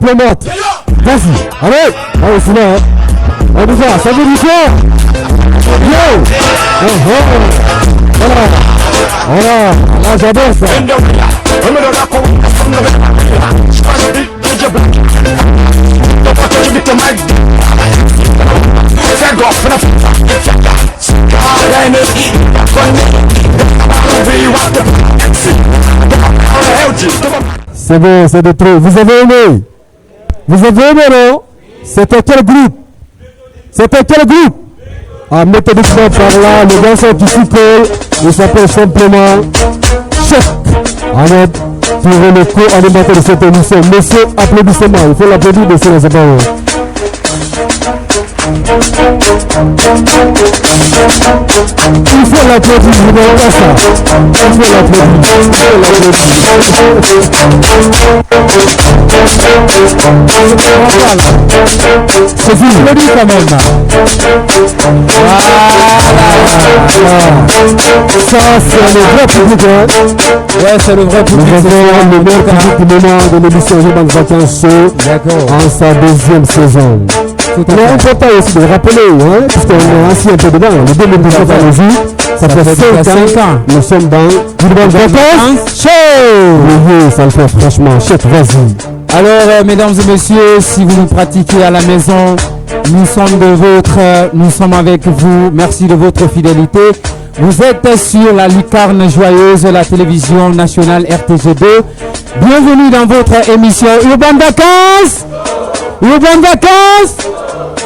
diplomate. Vas-y, allez, allez, c'est là. On y va, ça veut dire quoi? Yo! Voilà, voilà, là j'adore ça. C'est bon, c'est de trop. Vous avez aimé? Vous avez aimé, non? C'était quel groupe? C'était quel groupe? Ah, méthodiquement par là, le danseur qui s'y colle, il s'appelle simplement Chef Ahmed pour le co-animateur de cette émission. Monsieur, applaudissements, il faut l'applaudir de ces événements. Il faut l'applaudir, vous n'avez pas ça. Il faut l'applaudir, c'est fini, applaudis quand même. Voilà. Ça, c'est le vrai public, hein. Ouais, c'est le vrai public. Nous avons le meilleur public du moment de l'émission Urban Vacances Show. D'accord. En sa deuxième saison. Il est important aussi de rappeler, hein, puisqu'on est assis un peu dedans, le 2019 à nos jours, ça fait 5 ans, nous sommes dans Urban Vacances Show. Oui, ça le fait franchement, chef, vas-y. Alors, mesdames et messieurs, si vous nous pratiquez à la maison, nous sommes avec vous, merci de votre fidélité. Vous êtes sur la lucarne joyeuse de la télévision nationale RTG2. Bienvenue dans votre émission Urban Vacances. Urban Vacances.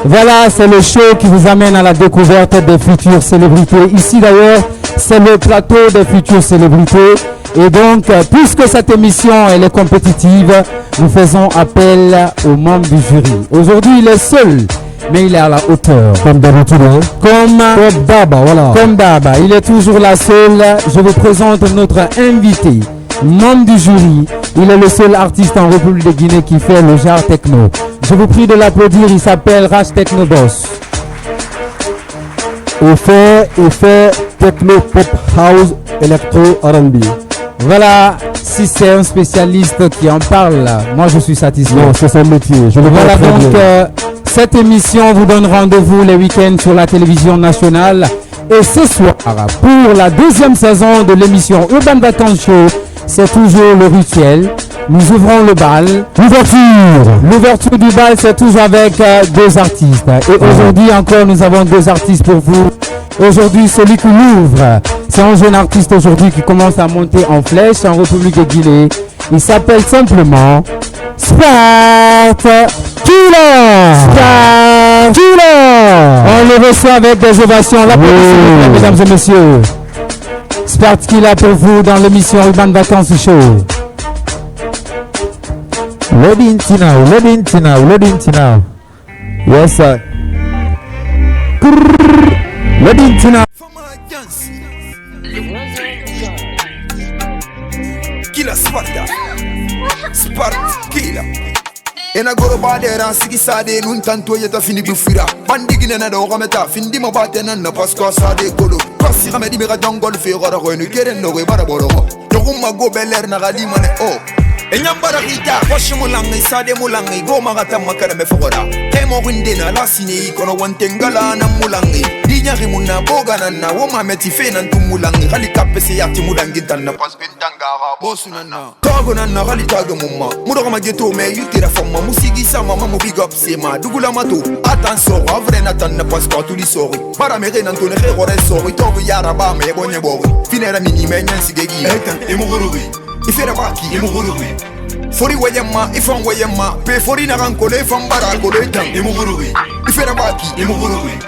Voilà, c'est le show qui vous amène à la découverte des futures célébrités. Ici d'ailleurs, c'est le plateau des futures célébrités. Et donc, puisque cette émission elle est compétitive, nous faisons appel aux membres du jury. Aujourd'hui, il est seul, mais il est à la hauteur. Comme d'habitude, hein? Comme d'hab, voilà. Comme d'hab, il est toujours la seule. Je vous présente notre invité, membre du jury. Il est le seul artiste en République de Guinée qui fait le genre techno. Je vous prie de l'applaudir, il s'appelle Rach Techno Boss. Il fait techno, pop, house, électro, R&B. Voilà, si c'est un spécialiste qui en parle, moi je suis satisfait. Non, c'est son métier. Voilà donc, cette émission vous donne rendez-vous les week-ends sur la télévision nationale. Et ce soir, pour la deuxième saison de l'émission Urban Vacances Show, c'est toujours le rituel. Nous ouvrons le bal. L'ouverture du bal, c'est toujours avec deux artistes. Et aujourd'hui encore, nous avons deux artistes pour vous. Aujourd'hui, celui qui l'ouvre, c'est un jeune artiste aujourd'hui qui commence à monter en flèche en République de Guinée. Il s'appelle simplement Spart Killer. Spart Killer. On le reçoit avec des ovations. L'applaudissement, mesdames et messieurs. Spart Killer pour vous dans l'émission Urban Vacances Show. Loading now. Yes, sir. Loading now. Killer Sparta. Killer. Ena goro badera sigi sade nun tanto yeta fini bufira bandigine na do rameta findi mo batena na pasko sade kolo pasi ramedi mira dongol fe gora ko ni keren no bara boro do gumma go beler na gali mane o enyambara kita washi mulangi sade mulangi go magata makara me fogora temo windena la sini kono wantengala na mulangi dinyari munna bogana na wo mameti fe nan tumulangi gali kapese yati mulangi tan na pas bintanga bosunana tagona na gali tagumma mudo ma geto me yutira fama musigi sama mamu big up sema dugula mato attention avre na tan na pas ko tuli sori para me renan to ne khore sori to yara ba me bonye bori finera mini me nyansi gegi etan emugurubi ifera baki emugurubi fori wayema ifan wayema pe fori na rankole ifan bara kolo etan emugurubi ifera baki emugurubi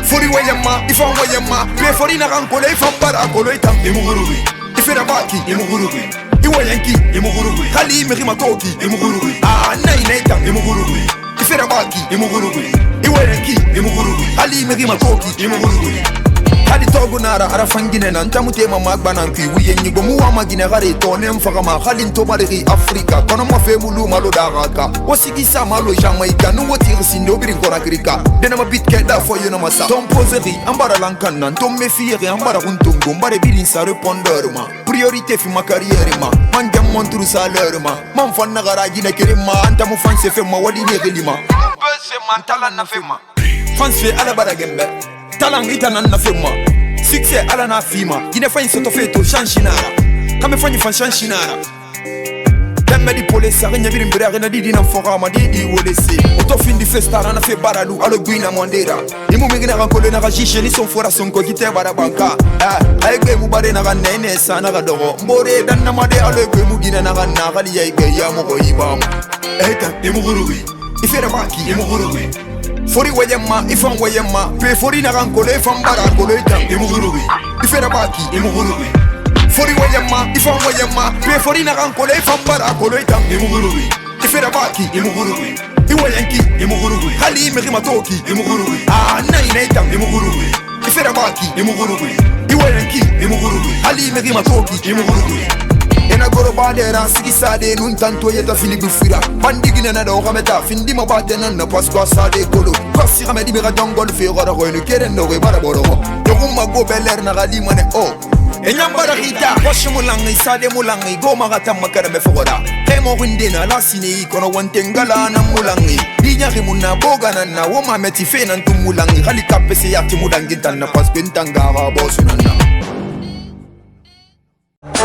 fori wayema ifan wayema pe fori na rankole ifan bara kolo etan emugurubi ifera baki emugurubi iwayanki emugurubi khali mirima toki emugurubi nay etan emugurubi ifera baki emugurubi iwayanki emugurubi khali mirima toki emugurubi Hali togo nara ara fangine nan tamute mama gbanan ki wiye nyigo muwa magine gare to nem fagama halin to bari Afrika kono mo fe mulu malo daraka osigisa malo Jamaica nu woti sindo birin kora krika dena ma bitke da fo yo no masa ton poserie ambara lankan nan ton me fiere ambara kuntungo mbare birin sa répondeur ma priorité fi ma carrière ma man jam mon trou salaire ma man fanna gara gine kerima anta mu fanse fe ma wadi ne gelima bese man tala na fe ma fanse ala bara gembe talang itanan na fe ma succès ala na fima gine fa insoto fe to chanchinara kame fanyi fan chanchinara demme di polesa renya birin bere na didi na forama didi wolese auto fin di festara na fe baradu alo guina mondera imu migina kan kole na rajishe ni son fora son ko gite bara banka ay gbe mu bare na kan nene sana ga dogo mbore dan na made alo gbe mu gina na kan na gali ay gbe ya mo ko ibam eta imu guruwi ifere baki imu guruwi fori wayemma ifan wayemma pe fori na kan kole fan bara kole tan imu guruwi ifere baki imu guruwi fori wayemma ifan wayemma pe fori na kan kole fan bara kole tan imu guruwi ifere baki imu guruwi iwayanki imu guruwi hali me matoki imu guruwi nai nai tan imu guruwi ifere baki imu guruwi iwayanki imu guruwi hali me matoki imu guruwi ena goro badera sigi sade nun tanto yeta fini bufira bandigina na do gameta findi ma batena na pasqua sade kolo kasi gamedi be gadongol fe gora ko ne kere no ge bara boro do gumma go beler na gali mane o enyambara hita washi mulangi sade mulangi go magata makara me fogora emo windina la sini kono wantengala na mulangi binya rimuna boga na wo ma meti fe na ntumulangi gali kapese yati mudangi tan na pasque ntangara bosunana.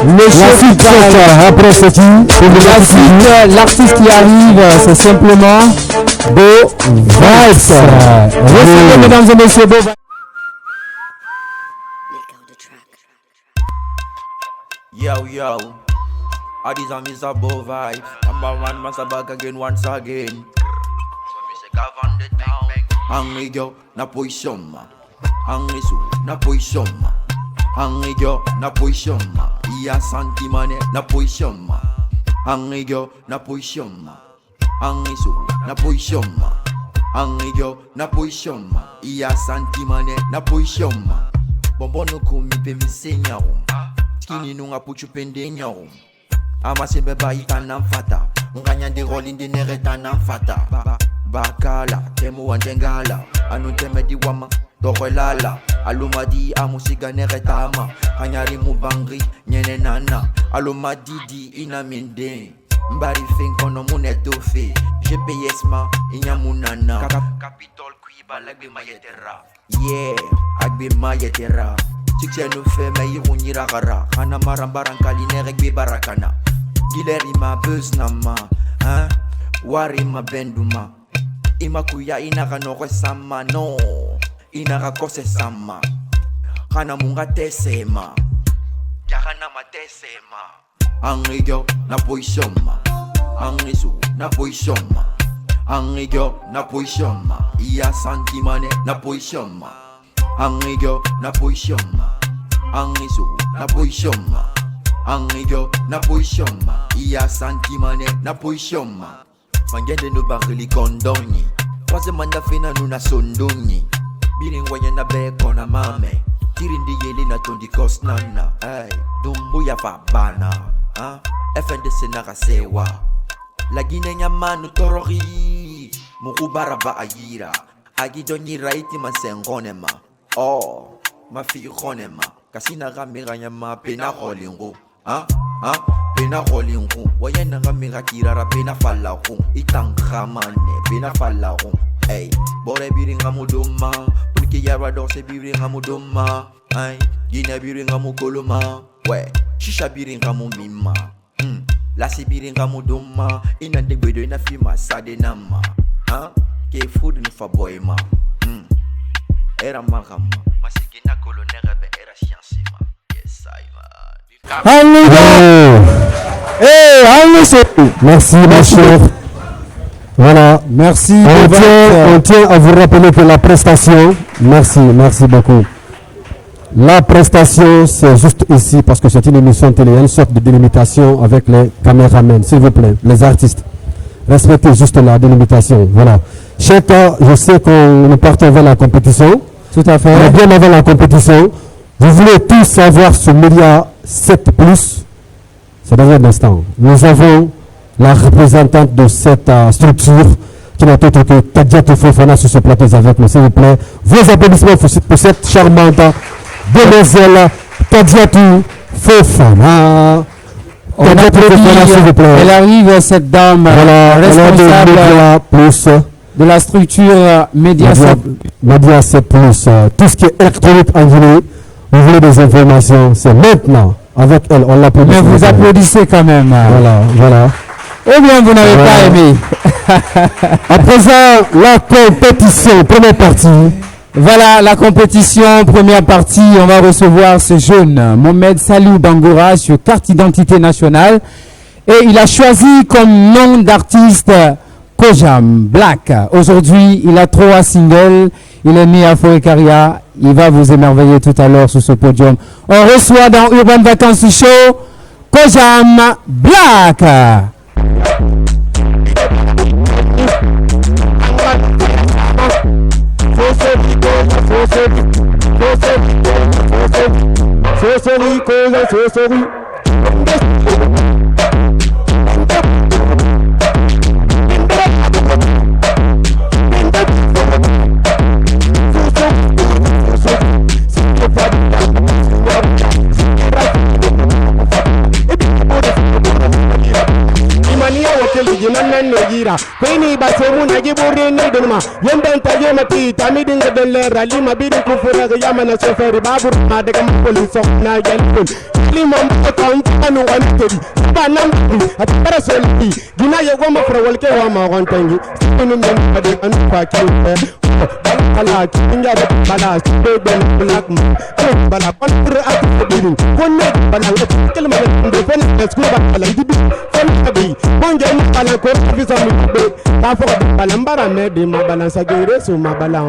Après c'est qui? L'artiste qui arrive, c'est simplement Beau Vibes. Recevez, mesdames et messieurs, Beau Vibes. Yo, all these amis are Beau Vibes. Number one, master back again once again. So me say govern the town. Angry girl, na position ma. Angry so, na position ma. Angry girl, na position ma. Iya santi mane, na position ma. Angry girl, na position ma. Angry so, na position ma. Angry girl, na position ma. Iya santi mane, na position ma. Bonbon no komi pe mi senya rum. Skini nunga puchu pende nyarum. Ama sebe ba itana fata. Nganya de rolling de neretana fata. Bakala, temu wantengala. Anu teme di wama. Dorelala, alumadi amusiga neretama, kanyari mubangri nyene nana, alumadi di inaminde, mbari finkono munetofe, GPS ma inyamunana, Capitol kuiba lagbe mayetera, yeah, agbe mayetera, succès nous fait meilleur on ira gara, kana marambaran kaline regbe barakana, gileri ma buzz nama, hein, wari ma benduma, imakuya inaka no sama no. Inara kose sama Kana munga tesema Yakana matesema Angry girl na position ma Angry su na position ma Angry girl na position ma Iya santi mane na position ma Angry girl na position ma Angry su na position ma Angry girl na position ma Iya santi mane na position ma Mangende no barili kondonyi Waze manda fina nuna sondonyi Birin wanya na beko na mame Tirindi yeli na tondi kos nana Ay, dumbu ya fabana FNDC na kasewa Lagine nya manu torori Mukubara ba ayira Agidonyi raiti masengone ma Oh, mafi khonema Kasina gamira nya ma pena holingo Pena holingo Wanya na gamira kirara pena falahu Itanghamane pena falahu Hey, bore biringa muduma, porque yara dose biringa muduma. Ay, gina biringa mukoluma. We, shisha biringa mumima. Lasi biringa muduma. Ina de gbedo ina fima sade nama. Ke food ni fa boy ma. Era magama. Masigina kolonera be era science ma. Yes I ma. Allez, merci ma chère. Voilà, merci. On tient à vous rappeler que la prestation, merci beaucoup. La prestation, c'est juste ici parce que c'est une émission télé, une sorte de délimitation avec les caméramens, s'il vous plaît, les artistes. Respectez juste la délimitation, voilà. Chacun, je sais qu'on nous partons vers la compétition. Tout à fait. Mais bien avant la compétition, vous voulez tous savoir sur Média 7+. C'est dans un instant. Nous avons la représentante de cette structure qui n'a autre que Kadiatou Fofana sur ce plateau avec nous, s'il vous plaît. Vos applaudissements pour cette charmante demoiselle Kadiatou Fofana. S'il vous plaît. Elle arrive, cette dame, voilà, responsable de la structure Média 7+. Média 7+. Tout ce qui est électronique en Guinée, vous voulez des informations, c'est maintenant. Avec elle, on l'applaudit. Mais vous applaudissez quand même. Voilà. Eh bien, vous n'avez pas aimé. À présent, la compétition, première partie. Voilà, la compétition, première partie. On va recevoir ce jeune Mohamed Salou Bangura sur carte d'identité nationale. Et il a choisi comme nom d'artiste Kojam Black. Aujourd'hui, il a 3 singles. Il est né à Forécaria. Il va vous émerveiller tout à l'heure sur ce podium. On reçoit dans Urban Vacances Show Kojam Black. Kwini basemu na giburi ni dunma yanda ta je mati ta mi dinga dalle rali ma bidin kufura ga yama na sofari babu ma daga police na galpul lima ma ka anu an tedi ba nan a tara solti gina ya goma fra walke wa ma gon tangi sunu men ade an fa ki ala kinga da bala be ben black bala kontra ak bidin konne bala kelma da fen esku bala gibi fen abi bonje bala ko visa mi ta fo bala mbara me de ma bala sa gere so ma bala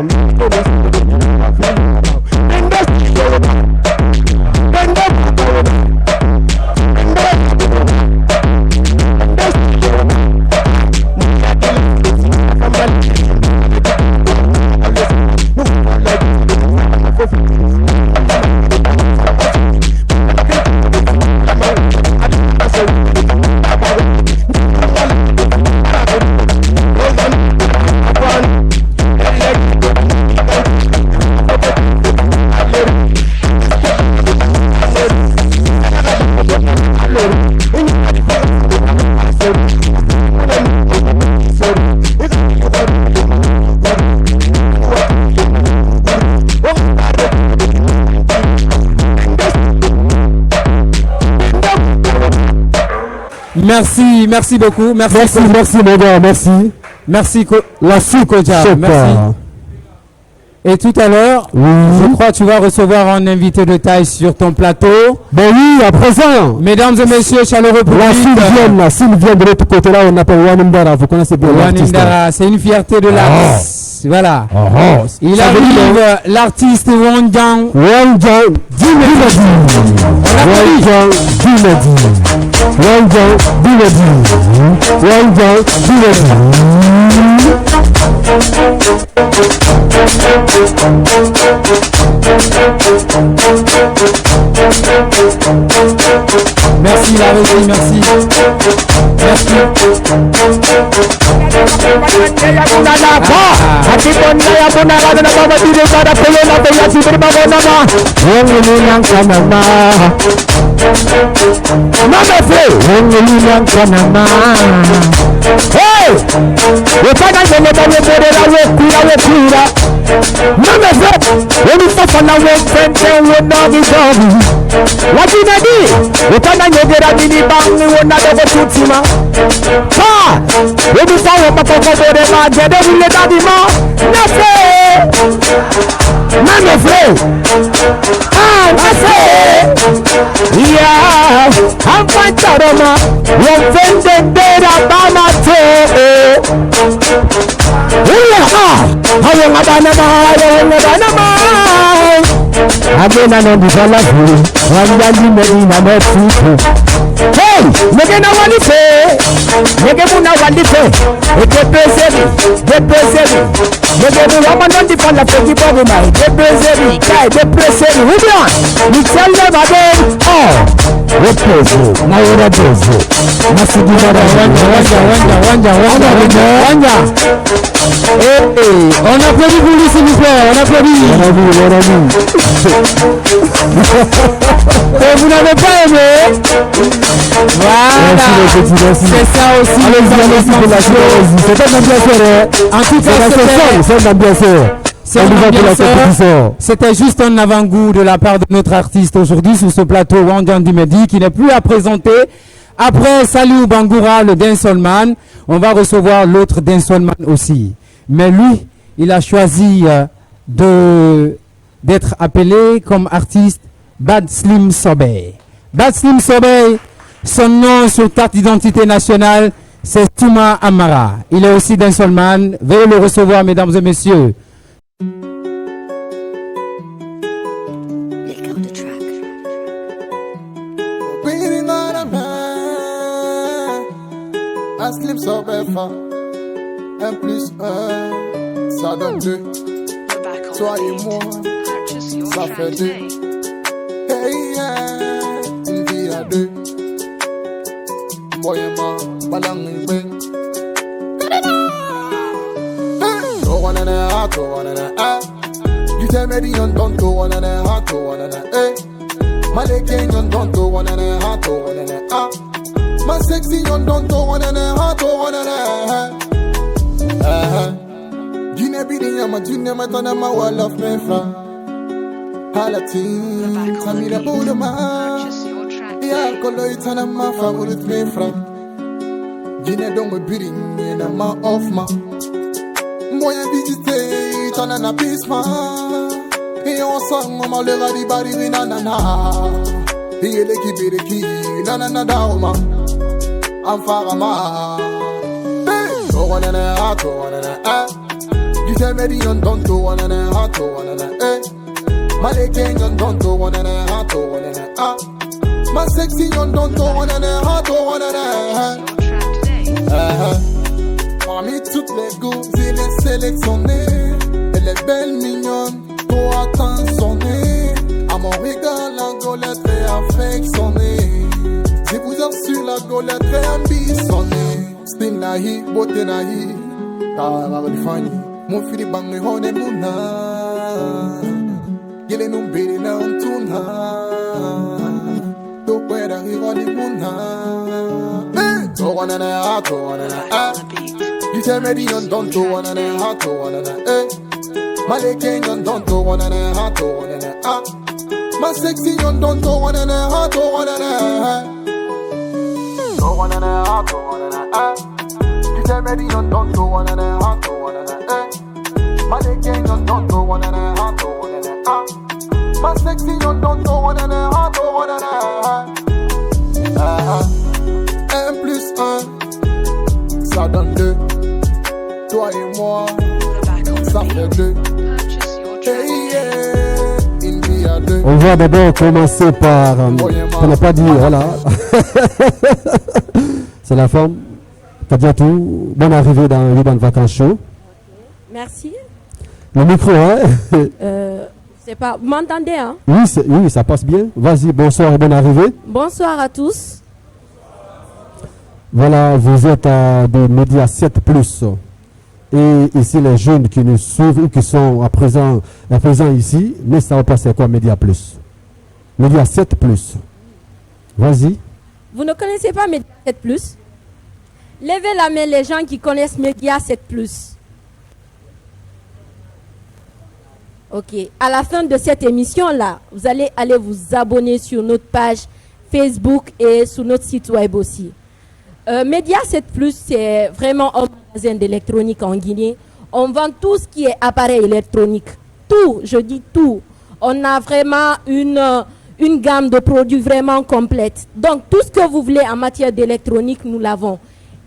Merci beaucoup. Merci mon gars, merci. Merci la Kojam. Merci. Et tout à l'heure, je crois que tu vas recevoir un invité de taille sur ton plateau. Ben oui, à présent. Mesdames et messieurs, chaleureux public. S'il vient de l'autre côté là, on appelle Wanindara. Vous connaissez bien l'artiste. Wanindara, c'est une fierté de l'artiste. Voilà. Il arrive, l'artiste Wanjang. Wanjang Dinedi. Wanjang Dinedi. Wanjang Dinedi. Wanjang Dinedi. Merci la régie, merci. Agena no bisala furu, wanjali medina metuko. Hey, Megena Wanife, Megemuna Wanife, Depreseri, Megemu Woman di Panda Fegi Bobuma, Depreseri, Kai, Depreseri, Rubian, we tell them again, oh, Depreseri, Naira Dezo, Masidi Mara, Wanja. Hey, on applaudit pour lui s'il vous plaît, on applaudit. Vous n'avez pas aimé? Voilà, c'est ça aussi. C'est un ambianceur. En tout cas, c'est un ambianceur. C'était juste un avant-goût de la part de notre artiste aujourd'hui sur ce plateau Wanjan Dimedi qui n'est plus à présenter. Après Salou Bangoura, le Dancehallman, on va recevoir l'autre Dancehallman aussi. Mais lui, il a choisi d'être appelé comme artiste Bad Slim Sobey. Bad Slim Sobey, son nom sur carte d'identité nationale, c'est Touma Amara. Il est aussi Dancehallman. Veuillez le recevoir, mesdames et messieurs. Slim Sobey, 1 plus 1, ça donne 2. Toi et moi, ça fait 2. Hey, yeah, une vie à 2. Moyema, balangi ben. To wanna you tell me the don't to wanna Maleke yon don't to wanna my sexy yon don't to wanna Jine bidi yama jine matana ma wall of me fra Halatin Samira Budama Ya kolo itana ma fa ulit me fra Jine dongo bidi na ma off ma Moya visite itana na pisma Iyo sang mama le gadi bari na Iele kibiriki na dauma Amfarama To wanna You tell me the don't to wanna Maleke don't to wanna my sexy don't to wanna Parmi toutes les goûts, il est sélectionné. Elle est belle, mignonne, trop attentionnée. À mon regard, la golette est affectionnée. Je vous assure, la golette est ambitionnée. Style nahi, beauté nahi. Tararifani, mon fili bangi hone muna. Yele numbiri na untuna. To pueda hironi muna. To wanna You tell me the don't to wanna Maleke don't to wanna my sexy don't to wanna You tell me the don't to wanna Maleke don't to wanna my sexy don't to wanna 1 plus 1, ça donne 2. Toi et moi, ça fait 2. Hey, yeah, une vie à 2. On va d'abord commencer par... on n'a pas dit, voilà. C'est la forme. Tadiatou, bonne arrivée dans Liban Vacances Show. Merci. Le micro, hein? C'est pas... Vous m'entendez, hein? Oui, ça passe bien. Vas-y, bonsoir et bonne arrivée. Bonsoir à tous. Voilà, vous êtes à des médias 7+. Et ici, les jeunes qui nous suivent ou qui sont à présent ici, ne savent pas c'est quoi Média Plus. Média 7+. Vas-y. Vous ne connaissez pas Média 7+? Levez la main les gens qui connaissent Média 7+. Ok. À la fin de cette émission-là, vous allez aller vous abonner sur notre page Facebook et sur notre site web aussi. Média 7+, c'est vraiment un magasin d'électronique en Guinée. On vend tout ce qui est appareil électronique. Tout, je dis tout. On a vraiment une gamme de produits vraiment complète. Donc, tout ce que vous voulez en matière d'électronique, nous l'avons.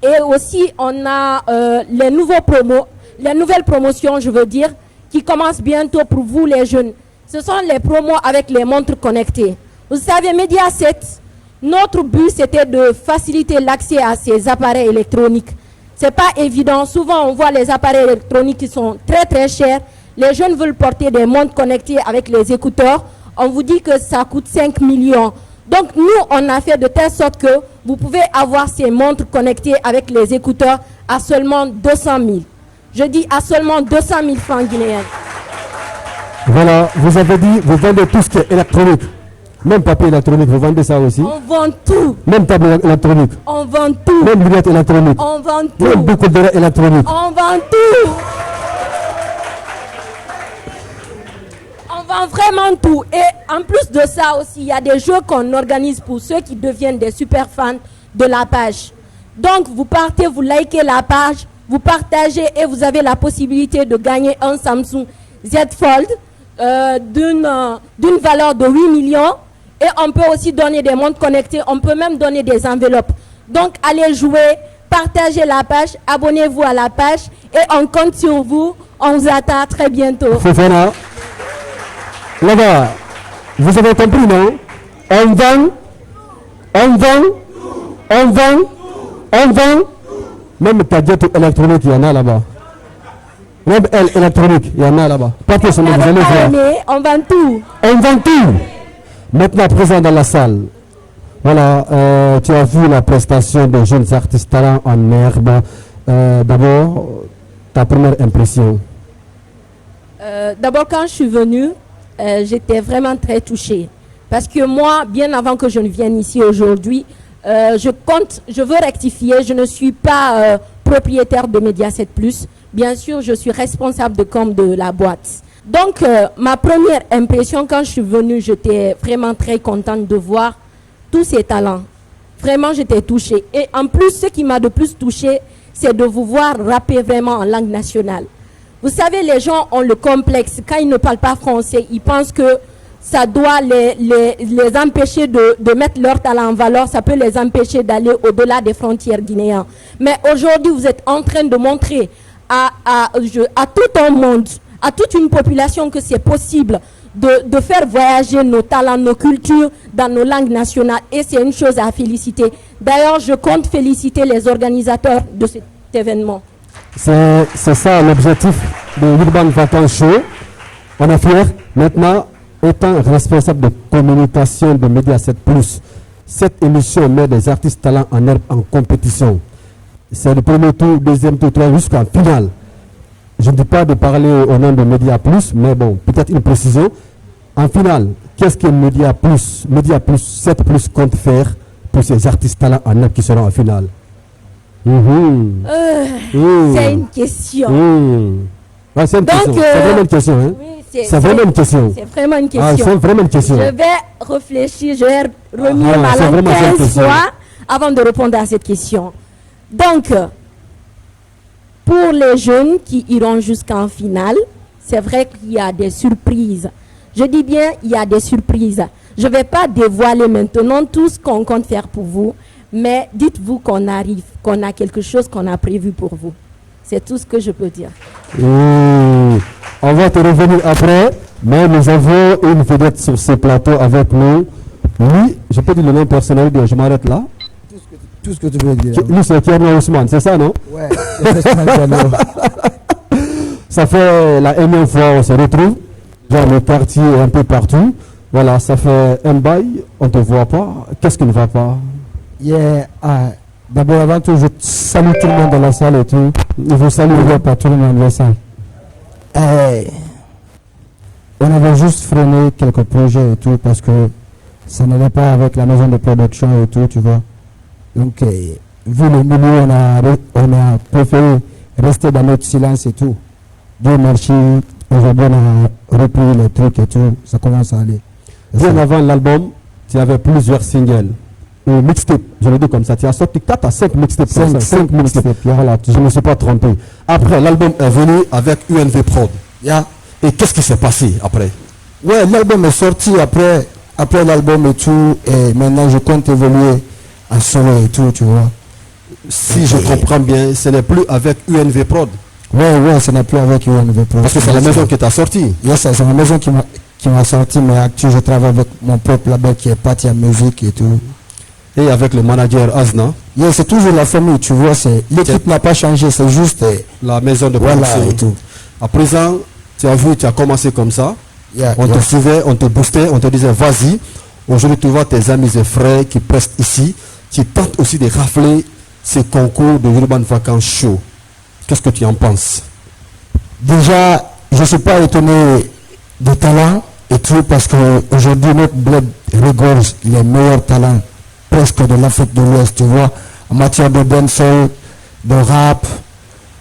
Et aussi, on a les nouvelles promotions, je veux dire, qui commencent bientôt pour vous les jeunes. Ce sont les promos avec les montres connectées. Vous savez, Média 7, Notre but, c'était de faciliter l'accès à ces appareils électroniques. C'est pas évident. Souvent, on voit les appareils électroniques qui sont très très chers. Les jeunes veulent porter des montres connectées avec les écouteurs. On vous dit que ça coûte 5 millions. Donc, nous, on a fait de telle sorte que vous pouvez avoir ces montres connectées avec les écouteurs à seulement 200 000. Je dis à seulement 200 000 francs guinéens. Voilà, vous avez dit, vous vendez tout ce qui est électronique. Même papier électronique, vous vendez ça aussi? On vend tout. Même table électronique? On vend tout. Même lunettes électroniques? On vend tout. Même boucle d'oreilles électroniques? On vend tout. On vend vraiment tout. Et en plus de ça aussi, il y a des jeux qu'on organise pour ceux qui deviennent des super fans de la page. Donc, vous partez, vous likez la page, vous partagez et vous avez la possibilité de gagner un Samsung Z Fold d'une valeur de 8 millions. Et on peut aussi donner des montres connectées. On peut même donner des enveloppes. Donc, allez jouer, partagez la page, abonnez-vous à la page et on compte sur vous. On vous attend très bientôt. Fofana, là-bas, vous avez compris, non? On vend, on vend, on vend, on vend. Même gadget électronique, il y en a là-bas. Même électronique, il y en a là-bas. Pas que vous allez voir. On vend tout. On vend tout. Maintenant, présent dans la salle. Voilà, tu as vu la prestation des jeunes artistes talents en herbe. D'abord, ta première impression. D'abord, quand je suis venue, j'étais vraiment très touchée. Parce que moi, bien avant que je ne vienne ici aujourd'hui, je veux rectifier, je ne suis pas propriétaire de Mediaset Plus. Bien sûr, je suis responsable de com de la boîte. Donc, ma première impression quand je suis venue, j'étais vraiment très contente de voir tous ces talents. Vraiment, j'étais touchée. Et en plus, ce qui m'a le plus touchée, c'est de vous voir rapper vraiment en langue nationale. Vous savez, les gens ont le complexe. Quand ils ne parlent pas français, ils pensent que ça doit les empêcher de mettre leur talent en valeur. Ça peut les empêcher d'aller au-delà des frontières guinéennes. Mais aujourd'hui, vous êtes en train de montrer à tout un monde, à toute une population que c'est possible de faire voyager nos talents, nos cultures dans nos langues nationales. Et c'est une chose à féliciter. D'ailleurs, je compte féliciter les organisateurs de cet événement. C'est ça l'objectif de Urban Vacances Show. On est fiers. Maintenant, étant responsable de communication de Mediaset Plus, cette émission met des artistes talents en herbe en compétition. C'est le premier tour, deuxième tour, troisième, jusqu'en finale. Je ne dis pas de parler au nom de Media Plus, mais bon, peut-être une précision. En finale, qu'est-ce que Media Plus, 7 Plus compte faire pour ces artistes talents en herbe qui seront en finale? C'est une question. Ouais, c'est une question. C'est vraiment une question. Hein? Oui, c'est vraiment une question. C'est vraiment une question. Ah, c'est vraiment une question. Je vais réfléchir, je vais remuer ma langue 15 fois avant de répondre à cette question. Donc, pour les jeunes qui iront jusqu'en finale, c'est vrai qu'il y a des surprises. Je dis bien, il y a des surprises. Je ne vais pas dévoiler maintenant tout ce qu'on compte faire pour vous, mais dites-vous qu'on arrive, qu'on a quelque chose qu'on a prévu pour vous. C'est tout ce que je peux dire. On va te revenir après, mais nous avons une vedette sur ce plateau avec nous. Lui, je peux dire le nom personnel, je m'arrête là. Tout ce que tu veux dire. Lui, c'est Kierno Ousmane, c'est ça, non? Ouais, ça fait la énième fois on se retrouve, dans le quartier un peu partout. Voilà, ça fait un bail, on ne te voit pas. Qu'est-ce qui ne va pas? D'abord, avant tout, je salue tout le monde dans la salle et tout. Je vous salue pas tout le monde dans la salle. On avait juste freiné quelques projets et tout parce que ça n'allait pas avec la maison de production et tout, tu vois. Donc, vu le milieu, on a préféré rester dans notre silence et tout. Dieu merci, aujourd'hui on a repris les trucs et tout, ça commence à aller. Bien avant l'album, tu avais plusieurs singles. Ou mixtape, je le dis comme ça, tu as sorti 4 à 5 mixtapes. 5 mixtapes, voilà, je ne me suis pas trompé. Après, l'album est venu avec UNV Prod. Et qu'est-ce qui s'est passé après? Ouais, l'album est sorti après l'album et tout, et maintenant je compte évoluer en solo et tout, tu vois. Si je comprends bien, ce n'est plus avec UNV Prod. Ouais, ce n'est plus avec UNV Prod. Parce que c'est la maison qui t'a sorti. Oui, c'est la maison qui m'a sorti, mais actuellement je travaille avec mon propre label qui est Patia Music et tout. Et avec le manager Azna. Yeah, c'est toujours la famille, tu vois. L'équipe n'a pas changé, c'est juste la maison de production. Voilà, et tout. À présent, tu as vu, tu as commencé comme ça. Yeah, on te suivait, on te boostait, on te disait vas-y. Aujourd'hui, tu vois tes amis et frères qui prestent ici. Tu tentes aussi de rafler ces concours de Urban Vacances Show. Qu'est-ce que tu en penses? Déjà, je ne suis pas étonné des talents et tout parce qu'aujourd'hui, notre bled regorge les meilleurs talents presque de l'Afrique de l'Ouest, tu vois, en matière de dancehall, de rap,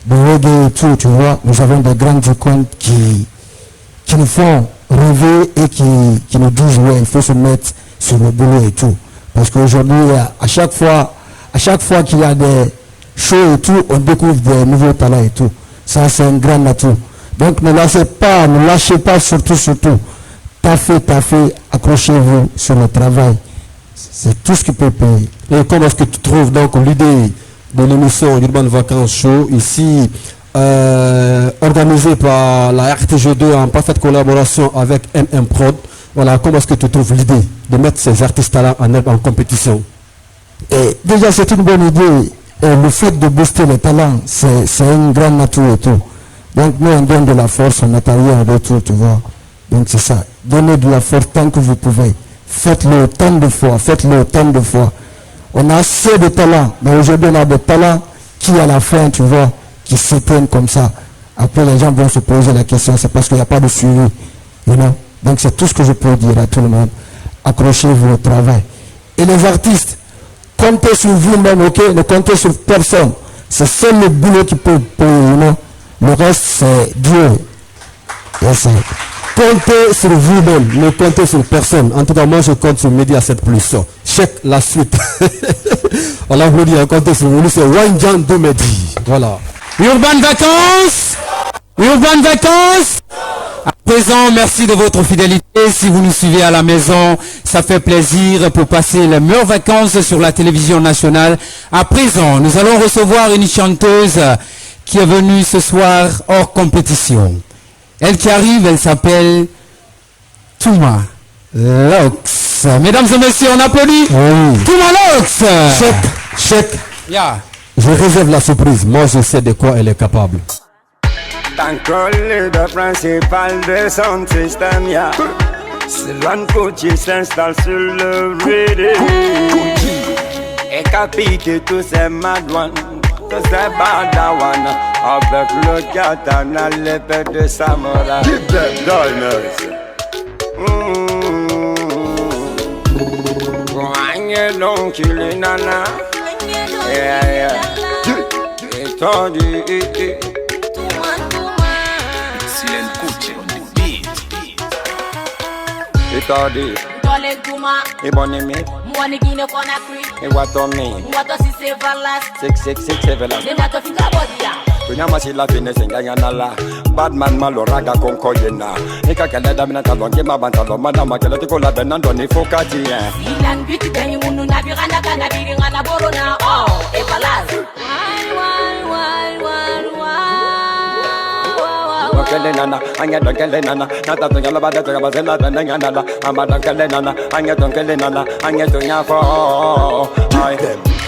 de reggae et tout, tu vois. Nous avons des grands icônes qui nous font rêver et qui nous disent, ouais, il faut se mettre sur le boulot et tout. Parce qu'aujourd'hui, à chaque fois qu'il y a des shows et tout, on découvre des nouveaux talents et tout. Ça, c'est un grand atout. Donc, ne lâchez pas, surtout. Taffez, accrochez-vous sur le travail. C'est tout ce qui peut payer. Et comment est-ce que tu trouves donc l'idée de l'émission Urban Vacances Show ici, organisée par la RTG2 en parfaite collaboration avec MM Prod? Voilà, comment est-ce que tu trouves l'idée de mettre ces artistes-là en compétition? Et déjà, c'est une bonne idée. Et le fait de booster les talents, c'est un grand atout et tout. Donc, nous, on donne de la force, on n'a pas rien en retour, tu vois. Donc, c'est ça. Donnez de la force tant que vous pouvez. Faites-le autant de fois. On a assez de talents, mais aujourd'hui, on a des talents qui, à la fin, tu vois, qui s'éteignent comme ça. Après, les gens vont se poser la question, c'est parce qu'il n'y a pas de suivi, you know? Donc, c'est tout ce que je peux dire à tout le monde. Accrochez-vous au travail. Et les artistes, comptez sur vous-même, ok? Ne comptez sur personne. C'est seul le boulot qui peut payer, you know? Le reste, c'est Dieu. Yes, comptez sur vous-même, ne comptez sur personne. En tout cas, moi, je compte sur Média 7+. Check la suite. On l'applaudit, on compte sur vous. C'est Wanjan Domedi. Voilà. Urban Vacances. À présent, merci de votre fidélité. Si vous nous suivez à la maison, ça fait plaisir pour passer les meilleures vacances sur la télévision nationale. À présent, nous allons recevoir une chanteuse qui est venue ce soir hors compétition. Elle qui arrive, elle s'appelle Touma Lox. Mesdames et messieurs, on applaudit. Oui. Touma Lox. Check. Yeah. Je réserve la surprise. Moi, je sais de quoi elle est capable. Contrôler le principal de son système, yeah. Sylvain Gucci s'installe sur le ready. Et capite tous ces madouanes, tous ces badawan. Avec le katana, l'épée de samouraï. Keep them diners. Donc il est nana. Yeah. Et t'en dis. Sylvain Gucci on the beat. Et t'en dis. Et bon aimé. Et what on me? Six Everlast. Tunyama sila fine senga nala. Badman maloraga konkoyena. Eka kele damina talonge mabantalo madama kele tikola benando ni fokati. Ilan biti benyi munu na biranda kana biringa na borona. Oh, Everlast. Kele nana, anya don kele nana, nata to yala bada to yabazela tanga nana, amada kele nana, anya don kele nana, anya to nyafo.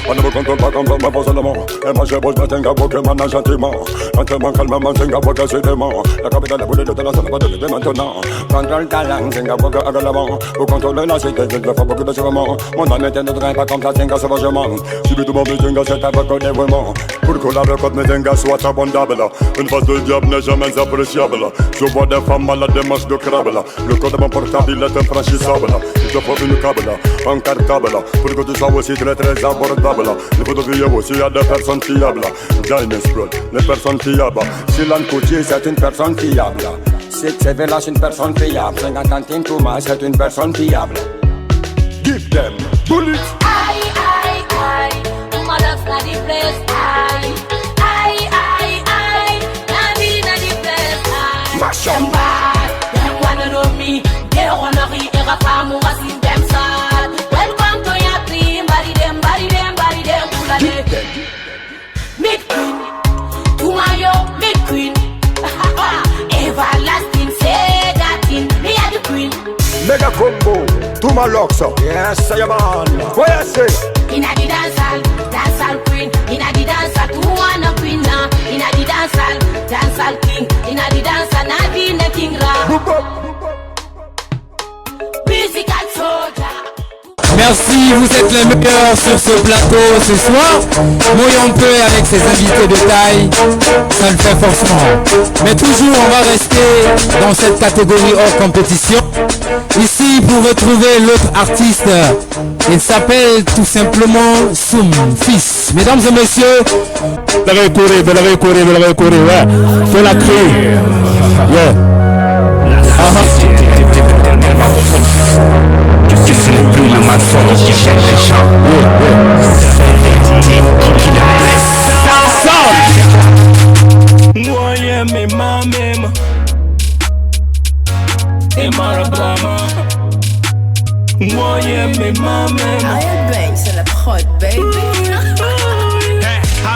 On ne me contrôle pas comme ma pose seulement. Et moi je bosse, je t'enga Pokémon gentiment. Lentement, calmement, t'enga Poké sédément. La capitale de boule de la salle, pas de l'idée maintenant. Contrôle ta langue, t'enga Poké agalement. Pour contrôler la cité, je fais beaucoup de sûrement. Mon âme était ne draine pas comme ça, t'enga sauvagement. Si tu m'as mis t'enga, c'est ta Poké dévouement. Pour que la récolte mes t'enga soit abondable. Une face de diable n'est jamais appréciable. Je vois des femmes malades, des manches de crabe. Le code de mon portable est infranchissable. Je faut une câble, un cartable. Pour que tu sois aussi très abordable. Il faut devenir aussi à des personnes fiables. Diners Prod, les personnes fiables. Sylvain Gucci, c'est une personne fiable. Six Everlast, une personne fiable. 50 centimes Touma, c'est une personne fiable. Give them bullets. Aïe, Touma Lox na the place. Aïe, na vie na the place. Mash up. Them bad, them wanna know me. They wanna ri era famu wasim them sad. Welcome to your team, body them. Mid queen, Touma mid queen. Everlasting, say that in me are the queen. Mega combo, Touma Lox. Yes, I am on. What I say? inna the dancehall queen, inna the dancehall two one queen now, inna the dancehall king, inna the dancehall Nadine King Ra. Musical soldier. Merci, vous êtes les meilleurs sur ce plateau ce soir. Mouillons peu avec ces invités de taille, ça le fait forcément. Mais toujours, on va rester dans cette catégorie hors compétition. Ici, pour retrouver l'autre artiste, il s'appelle tout simplement Soum Fils. Mesdames et messieurs, vous l'avez couru, ouais. Faut la crier. Yeah. Je suis le plus le mensonge qui gêne les gens. Moi, yeah, mais ma même. Et Marabama. Moi, yeah, mais ma même. Ariel Banks, c'est la prod, baby.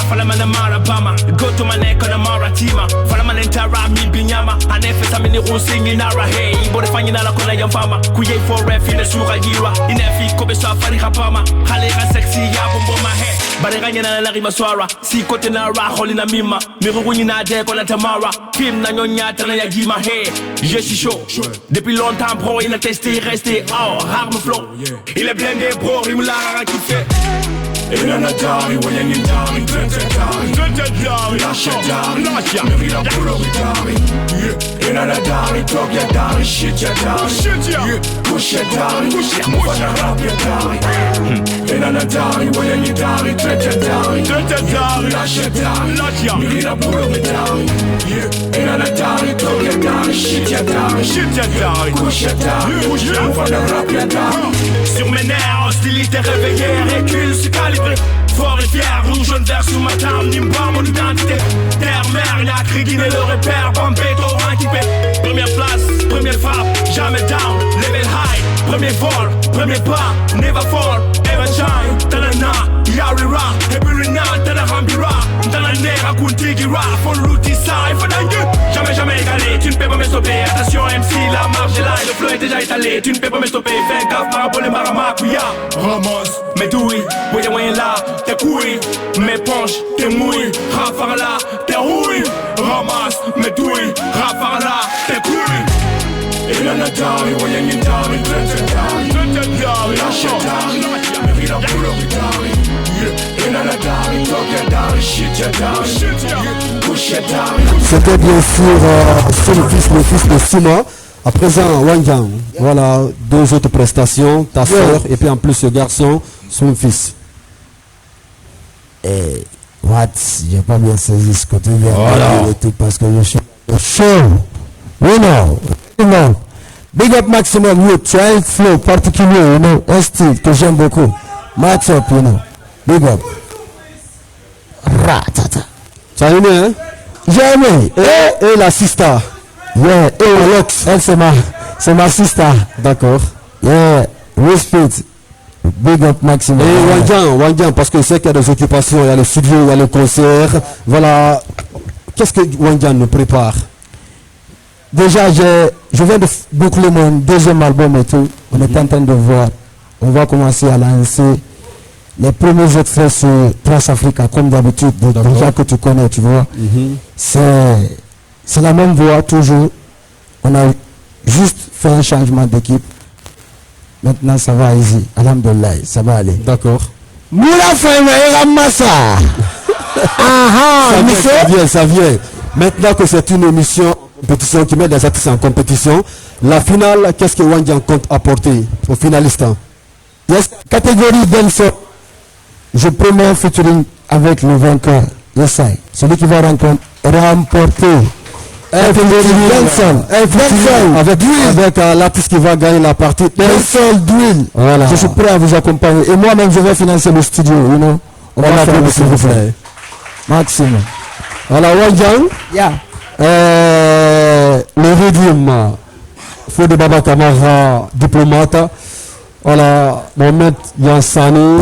Fala mana Marabama, go to my neck on a Maratima. Fala mana entara mi binyama, anefe sa mini rusingi nara hey. Bode fanyi na la kona yamfama, kuye for ref ine sura yira. Inefi kobe sa fari hapama, halega sexy ya bombo ma he. Bare ganya na la rima swara, si kote na ra holi na mima. Miru na de kona tamara, kim na nyonya tana ya gima he. Je suis chaud, depuis longtemps bro, il a testé, resté, oh, arme flow. Il est blindé bro, il me l'a kiffé. Inana dari, wayan in dari, tete dari, lasha dari, merida pulo dari. Inana dari, talk ya dari, shit ya dari, push ya dari, move on rap ya dari. Inana dari, wayan in dari, tete dari, lasha dari, merida pulo dari. Inana dari, talk ya dari, shit ya dari, push ya dari, move on rap ya dari. Sur mes nerfs, hostilité réveillée, recul, c'est calibré. Fort et fier, rouge, jaune, vert sous ma table, Nimba, mon identité. Terre, mer, il a crié Guinée, le repère, Bambéto, équipé. Première place, première frappe, jamais down, level high. Premier vol, premier pas, never fall, ever shine. Talana, yarira, ebirina, talarambira. Talane, rakuntigira, font l'outil ça, il faut dingue. Jamais égalé, tu ne peux pas me stopper. Attention MC, la marche est là et le flow est déjà étalé. Tu ne peux pas me stopper, fais gaffe, marabole, maramakuya. Ramasse, mes douilles, moyen là, tes couilles. Mes penches, tes mouilles, rafar là, tes rouilles. Ramasse, mes douilles, rafar là, tes couilles. Inana dari, moyen dari, tete dari, lasha dari, merida pulo dari. Inana dari, toke dari, shit ya dari, push ya dari. C'était bien sûr le fils de Souma. À présent, Wangyang. Voilà, deux autres prestations, ta soeur et puis en plus ce garçon, son fils. Et what? J'ai pas bien saisi ce côté de politique parce que je suis chaud. You know. Big up maximum, you try un flow particulier, you know, un style que j'aime beaucoup. Match up, you know. Big up. Ratata. Tu as aimé, hein? J'ai aimé. Et la sista. Yeah, et Alex. Elle, c'est ma sista. D'accord. Yeah, respect. Big up maximum. Et Wangyang, parce que c'est qu'il y a des occupations, il y a le studio, il y a le concert. Voilà. Qu'est-ce que Wangyang nous prépare? Déjà, je viens de boucler mon deuxième album et tout. On est en train de voir. On va commencer à lancer les premiers extraits sur Transafrica, comme d'habitude, déjà que tu connais, tu vois. C'est la même voix, toujours. On a juste fait un changement d'équipe. Maintenant, ça va easy. Alhamdulillah, ça va aller. D'accord. Ça vient. Maintenant que c'est une émission compétition qui met des artistes en compétition, la finale, qu'est-ce que Wangyang compte apporter aux finalistes? Yes, catégorie dancehall. Je promets un featuring avec le vainqueur. Yes, celui qui va remporter un featuring avec l'artiste qui va gagner la partie dancehall d'huile. Voilà. Je suis prêt à vous accompagner. Et moi-même, je vais financer le studio. You know? On va faire le s'il vous plaît. Maxime. Voilà, Wangyang. Yeah. Le rythme, Fode Baba Kamara, diplomate. Voilà, Mohamed Yansani,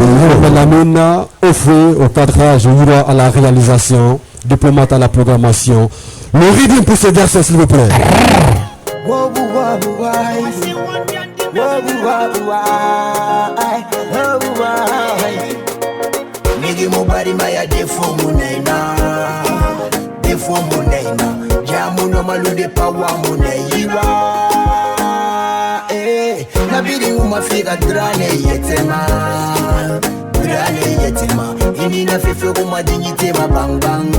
Lamina, Ofé au cadrage, Yura à la réalisation, diplomate à la programmation. Le rythme pour ce garçon, s'il vous plaît. bari maya defo munaina jamu no malude pawa munaiwa nabiri umafika drane yetema ini na fefe kumadinyite mabang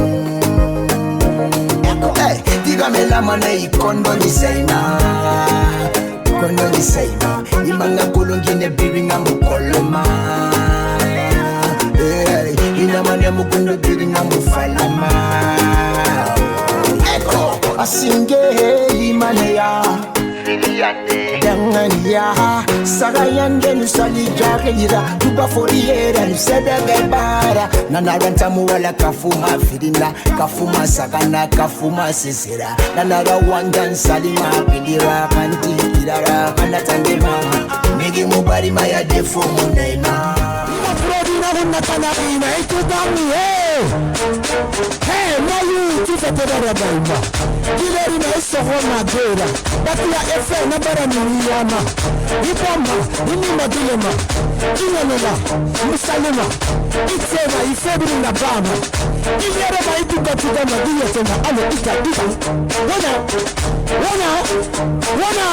diga mela mana ikondo ni seina imanga kulungine biri ngambo koloma ina mane mukundo biri ngambo falama asinge imane ya Dangania, Sarayande, Nusali Jarira, Tuba Foriera, Nuseda Gebara, Nanaranta Muala Kafuma Fidina, Kafuma Sagana, Kafuma Sisera, Nanara Wandan Salima, Pidira, Kanti, Irara, Kanatandema, Migi Mubari Maya Defo Munena. Hey, Mayu, tu fais te la baïma. Il est une essorona dora. Batia effet, n'abara niyama. Ipama, inima dilema. Inamela, musalema. Itsema, ifebri na bama. Inyerema ituka tudama, diyetema. Alo, ika. Wana.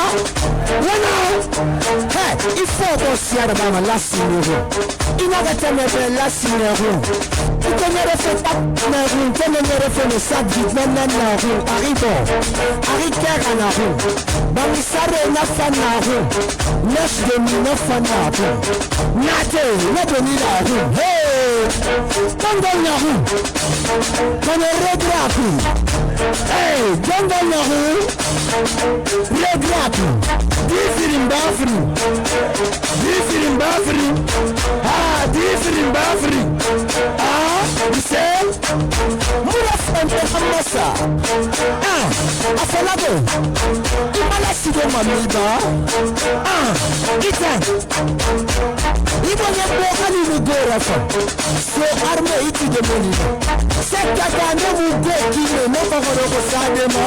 Hey, il faut bosser à la bama, la signero. Inagateme, la signero. Tu connais le fait pas, mais vous tenez le fait le sac du même roue. Arriver à la roue. Bamisare na fana roue. Neuf de mille fana roue. Nate, ne demi la roue. Hey! Tongo la roue. Connais regrappi. Hey! Tongo la roue. Regrappi. Different Bafri. Ah, different Bafri. Michel, Moura Fente Hamassa. Afalado, Imala Sido Mamiba. Itan, Ibonya Bokali Nugorafa. So arme iti de Monina. Sekata no Mugo Kine, no Favoroko Sadema.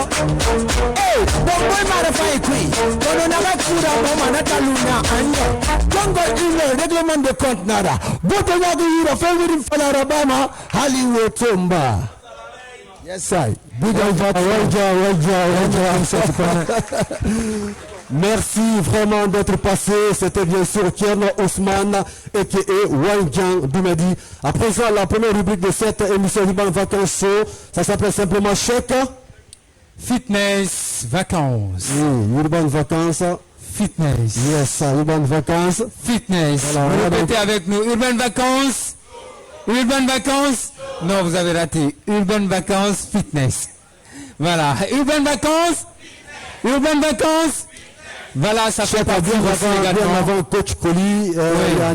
Eh, Bongoy Marafai Kui. Kono Namakura Mama Nataluna Anya. Kongo Ine, règlement de compte Nara. Botoya de Yura, favorite Falarabama. Hollywood Tomba. Yes, I. Merci vraiment d'être passé. C'était bien sûr Tierno Ousmane a.k.a. Wanjan Dumedi. À présent, la première rubrique de cette émission Urban Vacances Show, ça s'appelle simplement Chèque Fitness Vacances. Oui, Urban Vacances. Fitness. Yes, Urban Vacances. Fitness. Voilà, vous répétez avec nous. Urban Vacances. Urban Vacances. Non, vous avez raté. Urban Vacances Fitness. Voilà. Urban Vacances. Urban Vacances. Voilà, ça fait partie bien avant Coach Koli,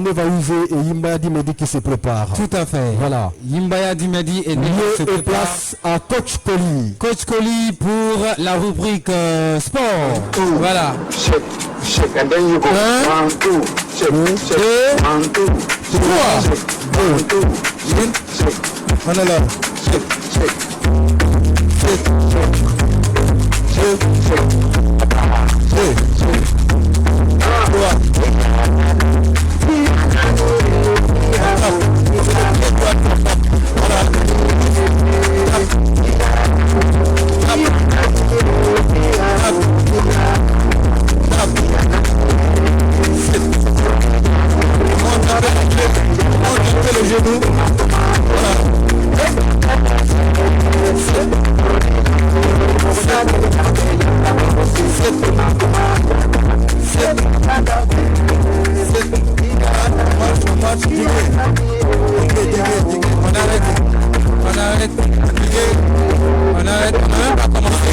Neva Uze et Yimbaya Dimedi qui se préparent. Tout à fait. Voilà. Yimbaya Dimedi et Neva se et préparent. place à Coach Koli. Coach Koli pour la rubrique sport. Voilà. Shake and then you go 1, 2, shake, 1, 2, 3, 1, 2, shake, Manala, shake, le genou. On arrête. On n'a même pas commencé.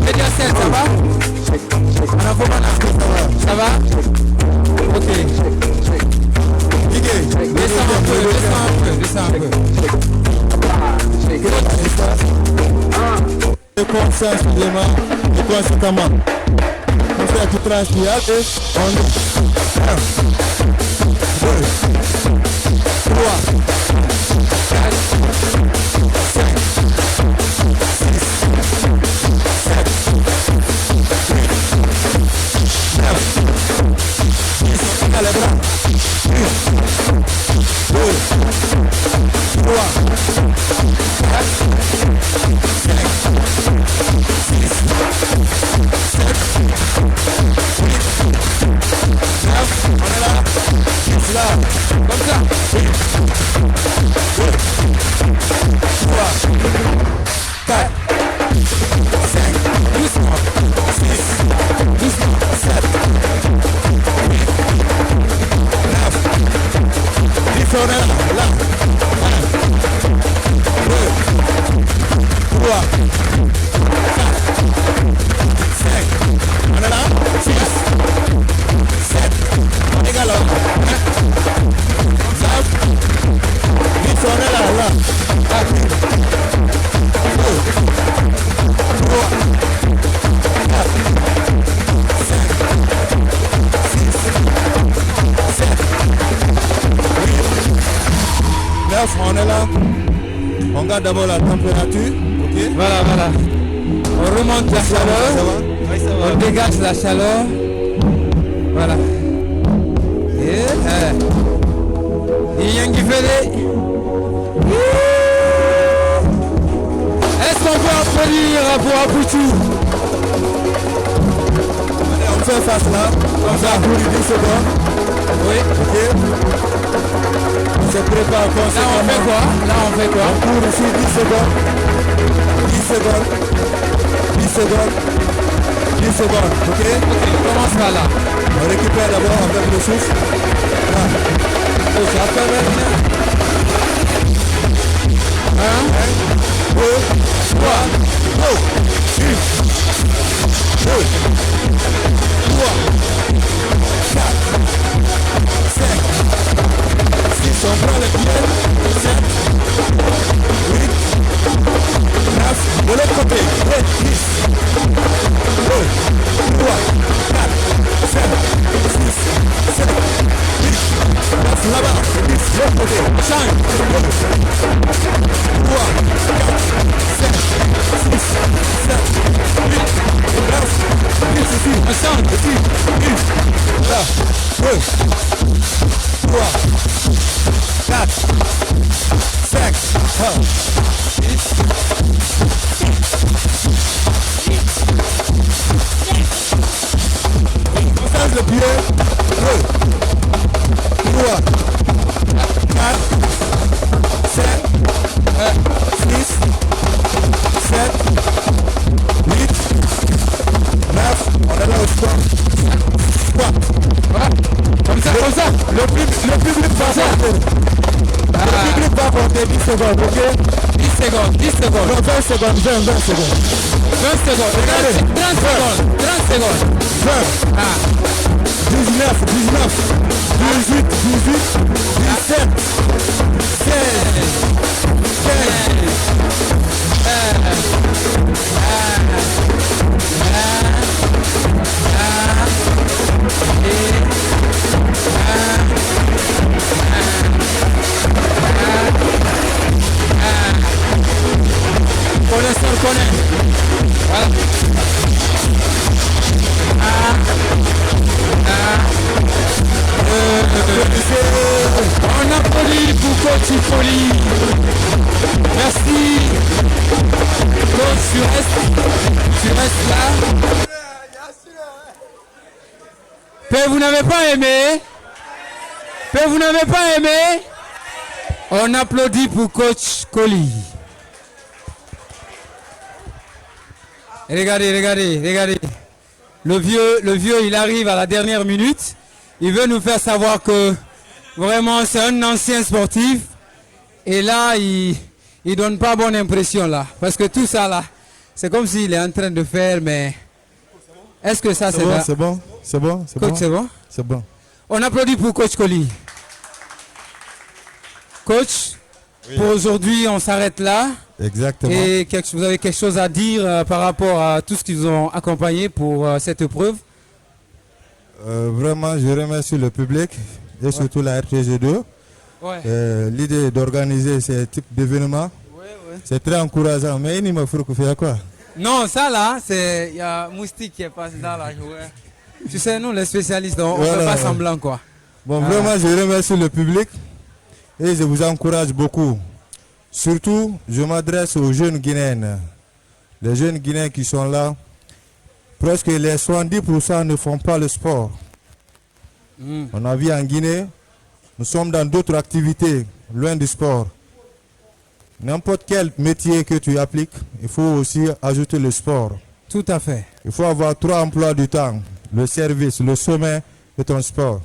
Mediaset, ça va? Ça va? Ok. Descends un peu. Le conseil supplément, le conseil comment? On fait tout tranquille, on 1, 2, 3, 4, 5, 6, 7, 8, 9, 10, on a les bras. 1, 2, On est là, on garde d'abord la température, ok? Voilà, voilà. On remonte la chaleur, on dégage la chaleur. Voilà. Et est-ce qu'on peut applaudir pour Apoutou? On fait face là, on va pour 10 secondes. Oui. Ok. On se prépare conséquemment. Là on fait quoi? On court ici 10 secondes. 10 secondes. 10 secondes. 10 secondes. Ok? On commence par là. On récupère d'abord avec le souffle. Là. Ça fait maintenant. 1, 2, 3, go! 1, 2, 3, 4, 5, 6, on prend le pied, 7, 8, 9, de l'autre côté, 10, 2, 3, 4, 5, 6, 7, 8, 9, là-bas, 10, de l'autre côté, change, 3, 4, 5, 6, 7, 8, 9, 10 ici, on change, ici, 1, là, 2, 3, 4, 5, 6, on change le pied, 2, 3, 4, 5, 6, 7, 8, 9, on est là au sport. Voilà. Comme ça. Le public va compter. Le public va compter 10 secondes, ok? 10 secondes. Non, 20 secondes, 20 secondes. 20 secondes, regardez. 30 secondes. 20. 19, 18, 17, 16, 15, Voilà. On applaudit pour Coach Folie. Merci. Coach, tu restes là. Père, vous n'avez pas aimé? Père, vous n'avez pas aimé? On applaudit pour Coach Colli. Regardez. Le vieux, il arrive à la dernière minute. Il veut nous faire savoir que vraiment c'est un ancien sportif. Et là, il donne pas bonne impression là. Parce que tout ça là, c'est comme s'il est en train de faire, mais est-ce que ça c'est bon? C'est bon. Coach, c'est bon? C'est bon. On applaudit pour Coach Colli. Coach, oui. Pour aujourd'hui, on s'arrête là. Exactement. Et vous avez quelque chose à dire par rapport à tout ce qu'ils ont accompagné pour cette épreuve? Vraiment, je remercie le public et surtout la RTG2. L'idée d'organiser ce type d'événement, c'est très encourageant. Mais il me faut faire quoi? Non, ça là, il y a Moustique qui est passé dans la journée. Tu sais, nous les spécialistes, on ne fait pas semblant quoi. Bon, vraiment, je remercie le public et je vous encourage beaucoup. Surtout, je m'adresse aux jeunes Guinéens. Les jeunes Guinéens qui sont là, presque les 70% ne font pas le sport. On a vu en Guinée, nous sommes dans d'autres activités, loin du sport. N'importe quel métier que tu appliques, il faut aussi ajouter le sport. Tout à fait. Il faut avoir 3 emplois du temps. Le service, le sommet et ton sport.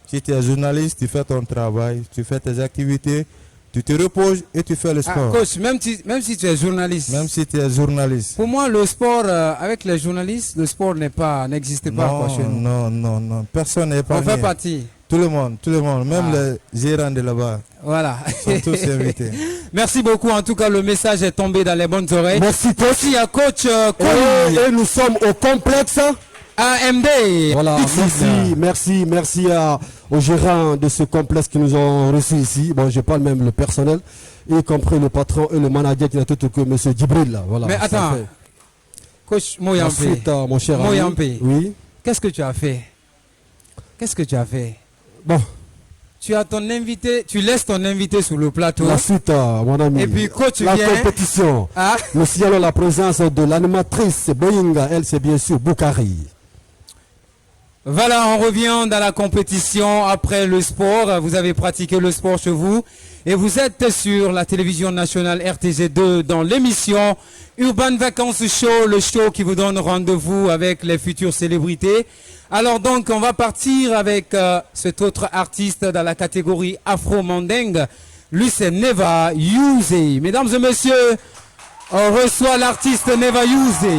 Si tu es journaliste, tu fais ton travail, tu fais tes activités, tu te reposes et tu fais le sport. Coach, même si tu es journaliste. Même si tu es journaliste. Pour moi, le sport, avec les journalistes, le sport n'existe pas quoi, chez nous. Non. Personne n'est pas. On fait partie. Tout le monde, même les gérants de là-bas. Voilà. Sont tous invités. Merci beaucoup. En tout cas, le message est tombé dans les bonnes oreilles. Merci, coach. Merci à coach et nous sommes au complexe AMD. Voilà, merci aux gérants de ce complexe qui nous ont reçus ici. Bon, je parle même le personnel, y compris le patron et le manager qui n'a tout que M. Djibril. Là. Voilà, mais attends, coach Moyampe. Ensuite, mon cher Moyampe. Oui. Qu'est-ce que tu as fait? Bon. Tu as ton invité, tu laisses ton invité sur le plateau. La suite, mon ami. Et puis coach la vient. Compétition. Ah. Nous signalons la présence de l'animatrice Boyinga. Elle, c'est bien sûr Boukari. Voilà, on revient dans la compétition après le sport. Vous avez pratiqué le sport chez vous et vous êtes sur la télévision nationale RTG2 dans l'émission Urban Vacances Show, le show qui vous donne rendez-vous avec les futures célébrités. Alors donc, on va partir avec cet autre artiste dans la catégorie Afro-Mandingue. Lui, c'est Neva Youzé. Mesdames et messieurs, on reçoit l'artiste Neva Youzé.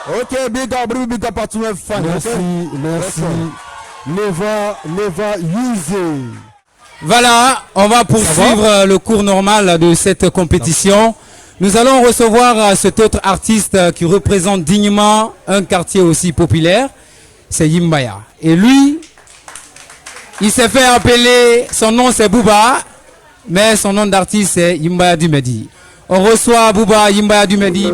Ok, big up à tous mes fans. Merci. Neva Youzé. Voilà, on va poursuivre le cours normal de cette compétition. Nous allons recevoir cet autre artiste qui représente dignement un quartier aussi populaire. C'est Yimbaya. Et lui, il s'est fait appeler, son nom c'est Bouba, mais son nom d'artiste c'est Yimbaya Dumedi. On reçoit Bouba Yimbaya Dumedi.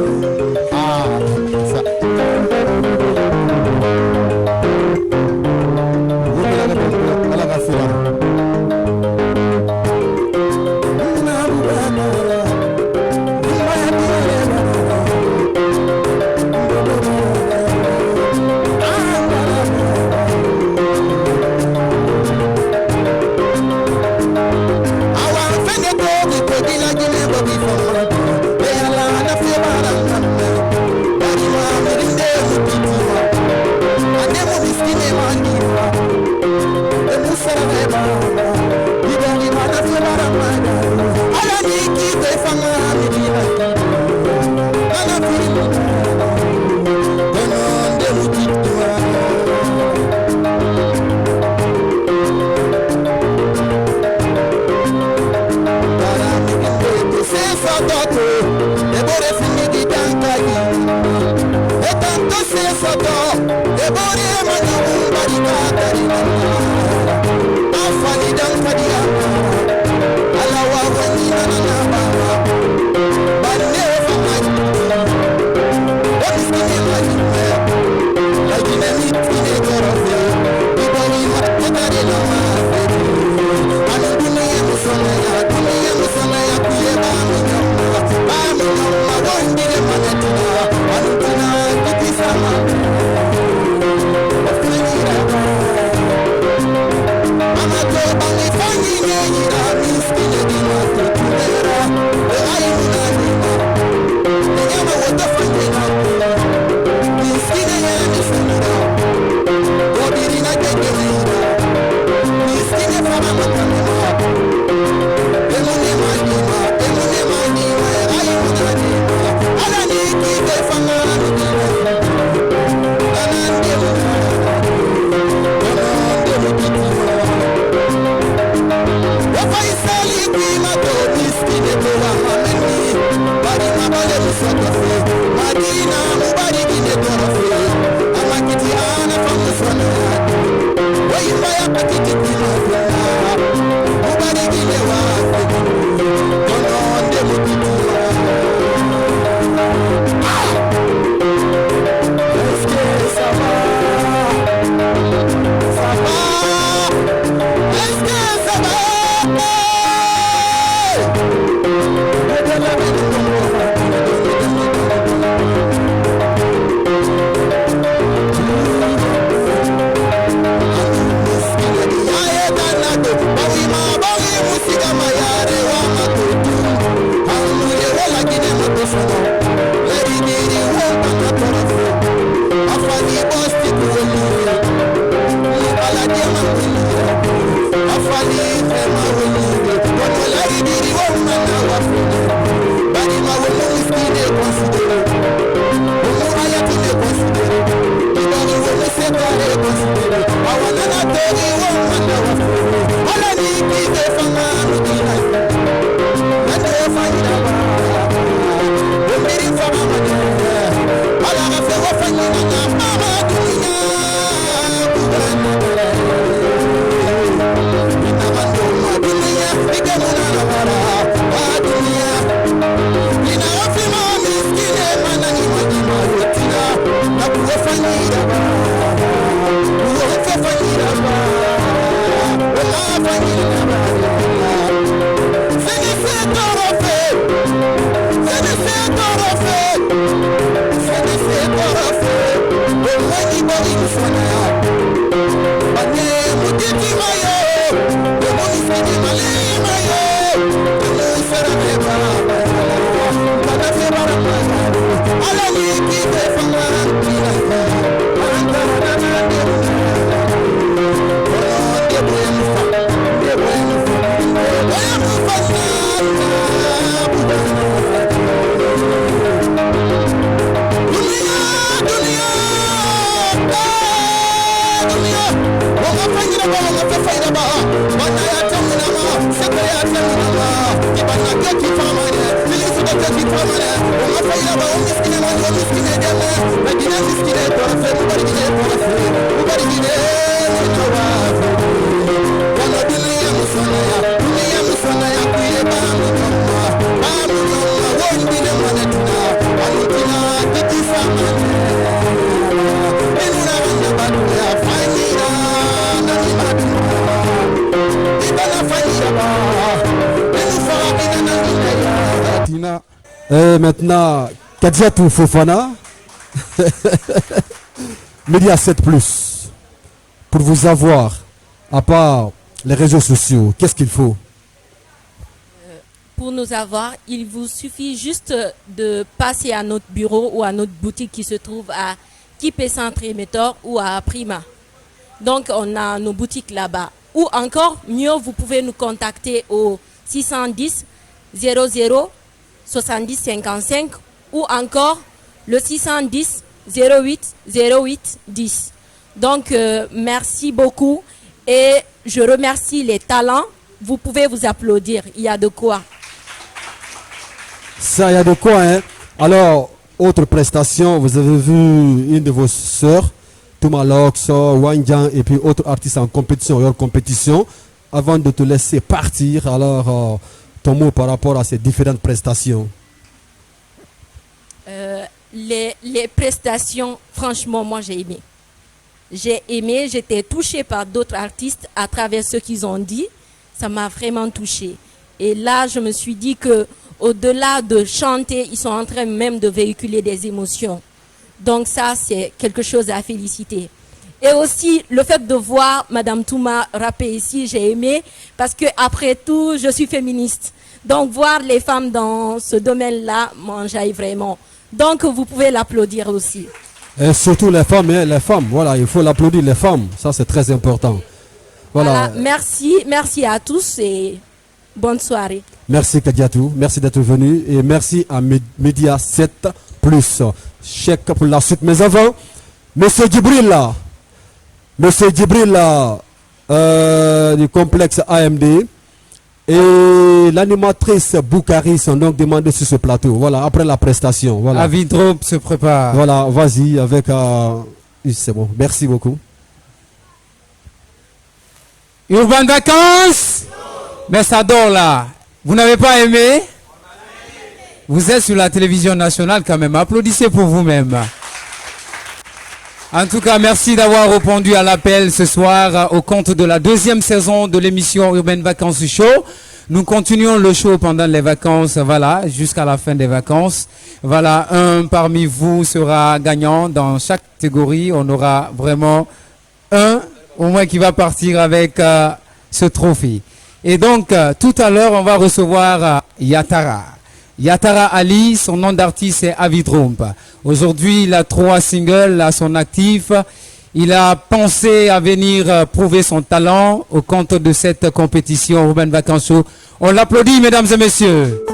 Et maintenant, Kadiatou Fofana, Média 7+, pour vous avoir, à part les réseaux sociaux, qu'est-ce qu'il faut? Pour nous avoir, il vous suffit juste de passer à notre bureau ou à notre boutique qui se trouve à Kipé Centre Émetteur ou à Prima. Donc, on a nos boutiques là-bas. Ou encore, mieux, vous pouvez nous contacter au 610 00 70 55 ou encore le 610 08 08 10. Donc, merci beaucoup et je remercie les talents. Vous pouvez vous applaudir, il y a de quoi. Ça, il y a de quoi, hein. Alors, autre prestation, vous avez vu une de vos sœurs, Touma Loxo, Wanjan et puis autres artistes en compétition et hors compétition. Avant de te laisser partir, alors ton mot par rapport à ces différentes prestations. Les prestations, franchement, moi j'ai aimé. J'ai aimé, j'étais touchée par d'autres artistes à travers ce qu'ils ont dit. Ça m'a vraiment touchée. Et là, je me suis dit que au-delà de chanter, ils sont en train même de véhiculer des émotions. Donc ça, c'est quelque chose à féliciter. Et aussi, le fait de voir Madame Touma rapper ici, j'ai aimé, parce que après tout, je suis féministe. Donc voir les femmes dans ce domaine-là m'enjaille vraiment. Donc vous pouvez l'applaudir aussi. Et surtout les femmes, voilà, il faut l'applaudir les femmes, ça c'est très important. Voilà. Merci à tous et bonne soirée. Merci Kadiatou, merci d'être venu et merci à Média 7+. Chèque pour la suite. Mais avant, Monsieur Djibril du complexe AMD et l'animatrice Boukari sont donc demandés sur ce plateau. Voilà, après la prestation. Voilà. Avidrop se prépare. Voilà, vas-y avec... c'est bon, merci beaucoup. Urban Vacances. Mais ça dort là. Vous n'avez pas aimé? Vous êtes sur la télévision nationale quand même. Applaudissez pour vous-même. En tout cas, merci d'avoir répondu à l'appel ce soir au compte de la deuxième saison de l'émission Urban Vacances Show. Nous continuons le show pendant les vacances, voilà, jusqu'à la fin des vacances. Voilà, un parmi vous sera gagnant dans chaque catégorie. On aura vraiment un, au moins, qui va partir avec ce trophée. Et donc, tout à l'heure, on va recevoir Yatara. Yatara Ali, son nom d'artiste est Avidromp. Aujourd'hui, il a 3 singles à son actif. Il a pensé à venir prouver son talent au compte de cette compétition Urban Vacances Show. On l'applaudit, mesdames et messieurs.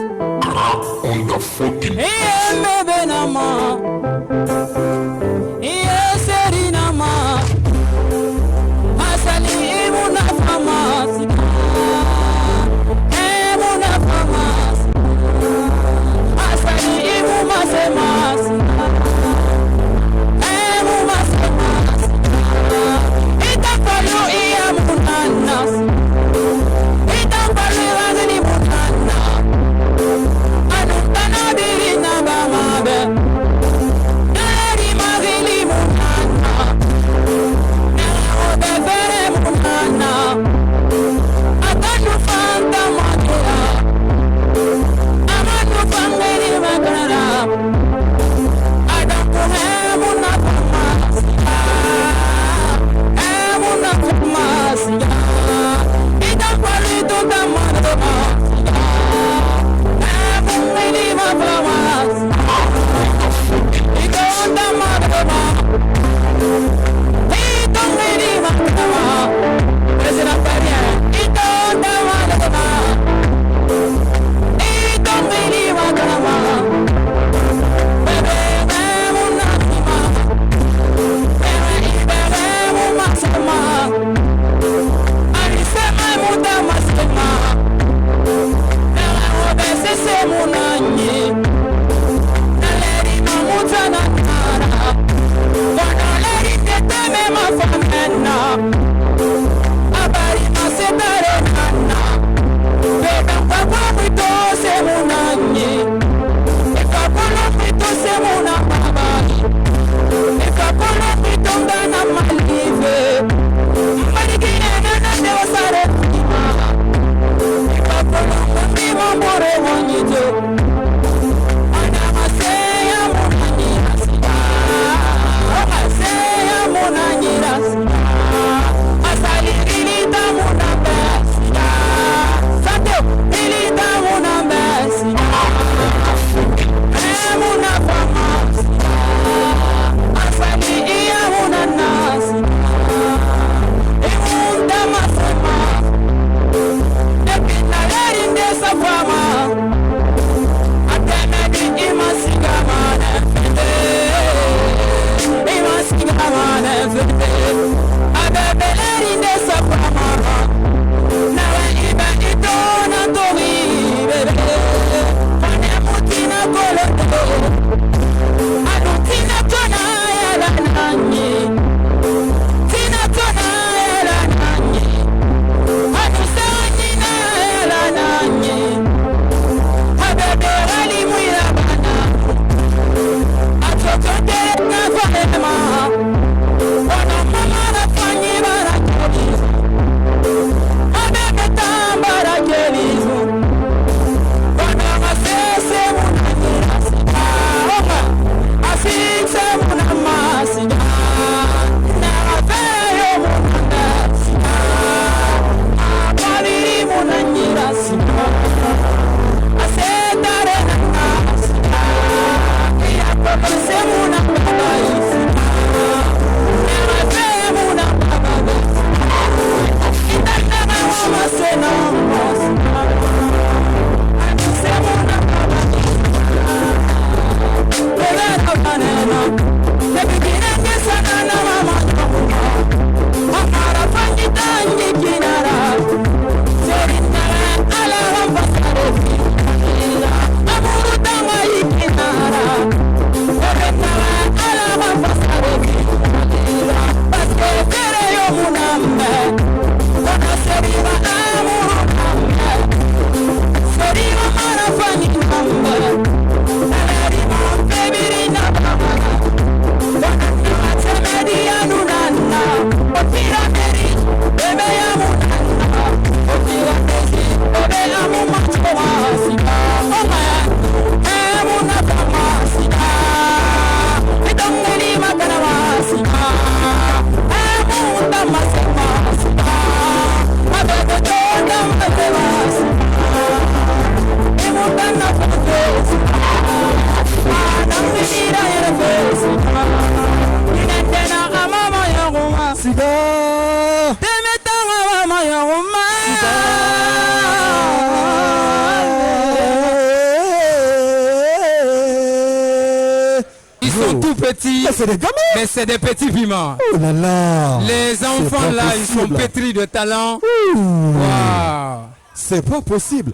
Mais c'est des petits piments. Oh là là. Les enfants là, ils sont pétris de talent. Wow. C'est pas possible.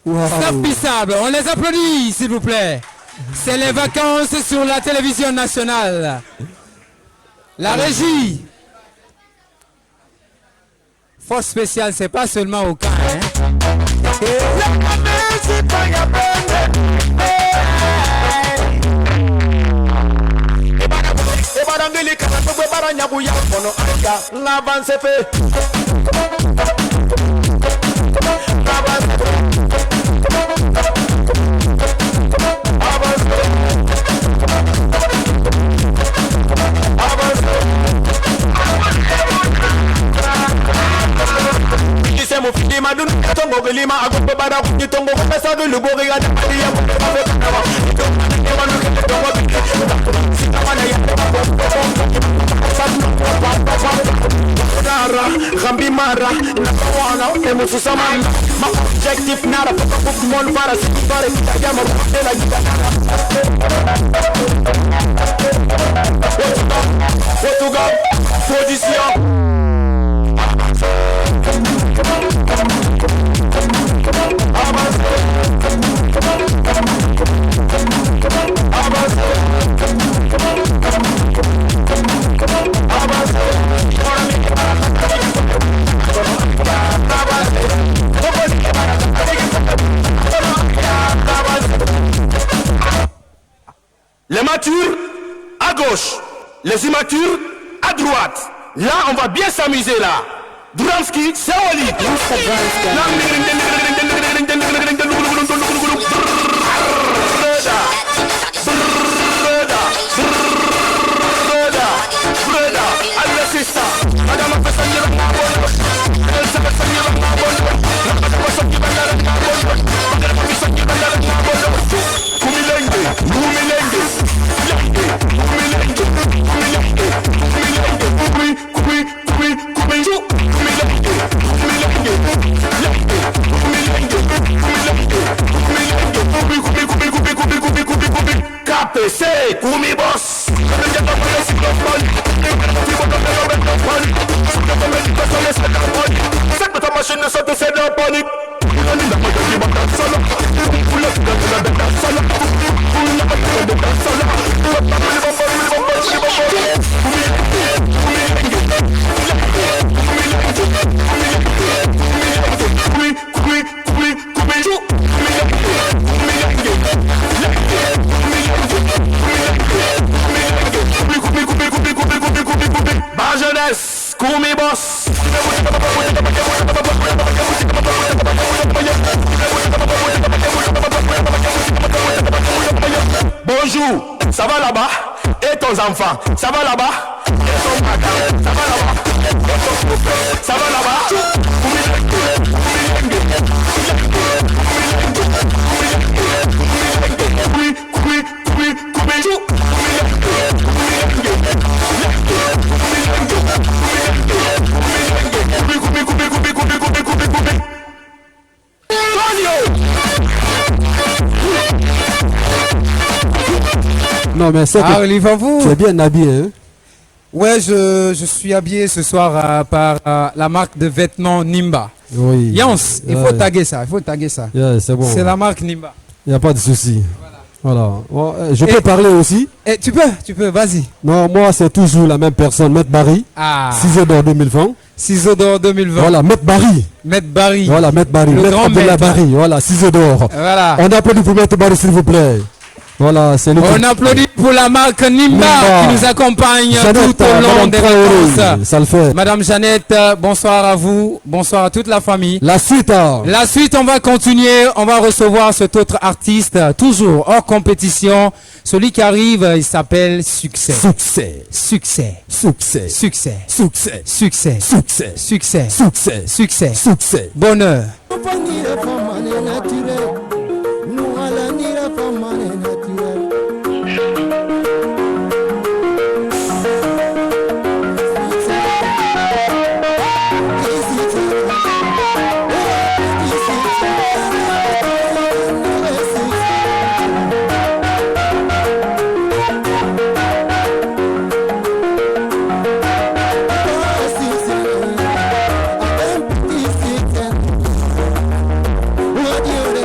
Wow. Stop, on les applaudit s'il vous plaît. C'est les vacances sur la télévision nationale. La régie. Force spéciale, c'est pas seulement au cas. Barangili kana bwe baranya buya kono anga l'avance fait Dise mo fidi madun tongo gelima agobe bara kunyi tongo pesa de lugori ya dapali ya mo fe kana e manu ke tongo bi sitamana ya Rambi Mara, Nawana, Emususaman, my objective nada, put mon para para llama de la What to go? Position. Les matures à gauche, les immatures à droite. Là, on va bien s'amuser là. Drumski, c'est Oli. Yes, Kumi boss. Bonjour, ça va là-bas? Et ton enfant, ça va là-bas? Et ton bagage, ça va là-bas? Et ton copain, ça va là-bas? Non mais c'est tu es bien habillé, hein? Ouais, je suis habillé ce soir par la marque de vêtements Nimba. Oui. Yans, il faut taguer ça, Yeah, c'est bon. C'est la marque Nimba. Il n'y a pas de souci. Voilà. Bon, je peux parler aussi? Tu peux, vas-y. Non, moi c'est toujours la même personne, Maître Barry. Ciseaux d'or 2020. Ciseaux d'or 2020. Voilà, Maître Barry. Maître Barry. Voilà, Maître Barry. Le grand Maître Barry. Voilà, ciseaux d'or. Voilà. On applaudit pour Maître Barry, s'il vous plaît. Voilà, c'est le. On applaudit pour la marque Nimba qui nous accompagne Jeannette, tout au long des vacances. Ça le fait. Madame Jeannette, bonsoir à vous, bonsoir à toute la famille. La suite, on va continuer, on va recevoir cet autre artiste, toujours hors compétition. Celui qui arrive, il s'appelle Succès. Succès. Succès. Succès. Succès. Succès. Succès. Succès. Succès. Succès. Succès. Succès. Bonheur. What you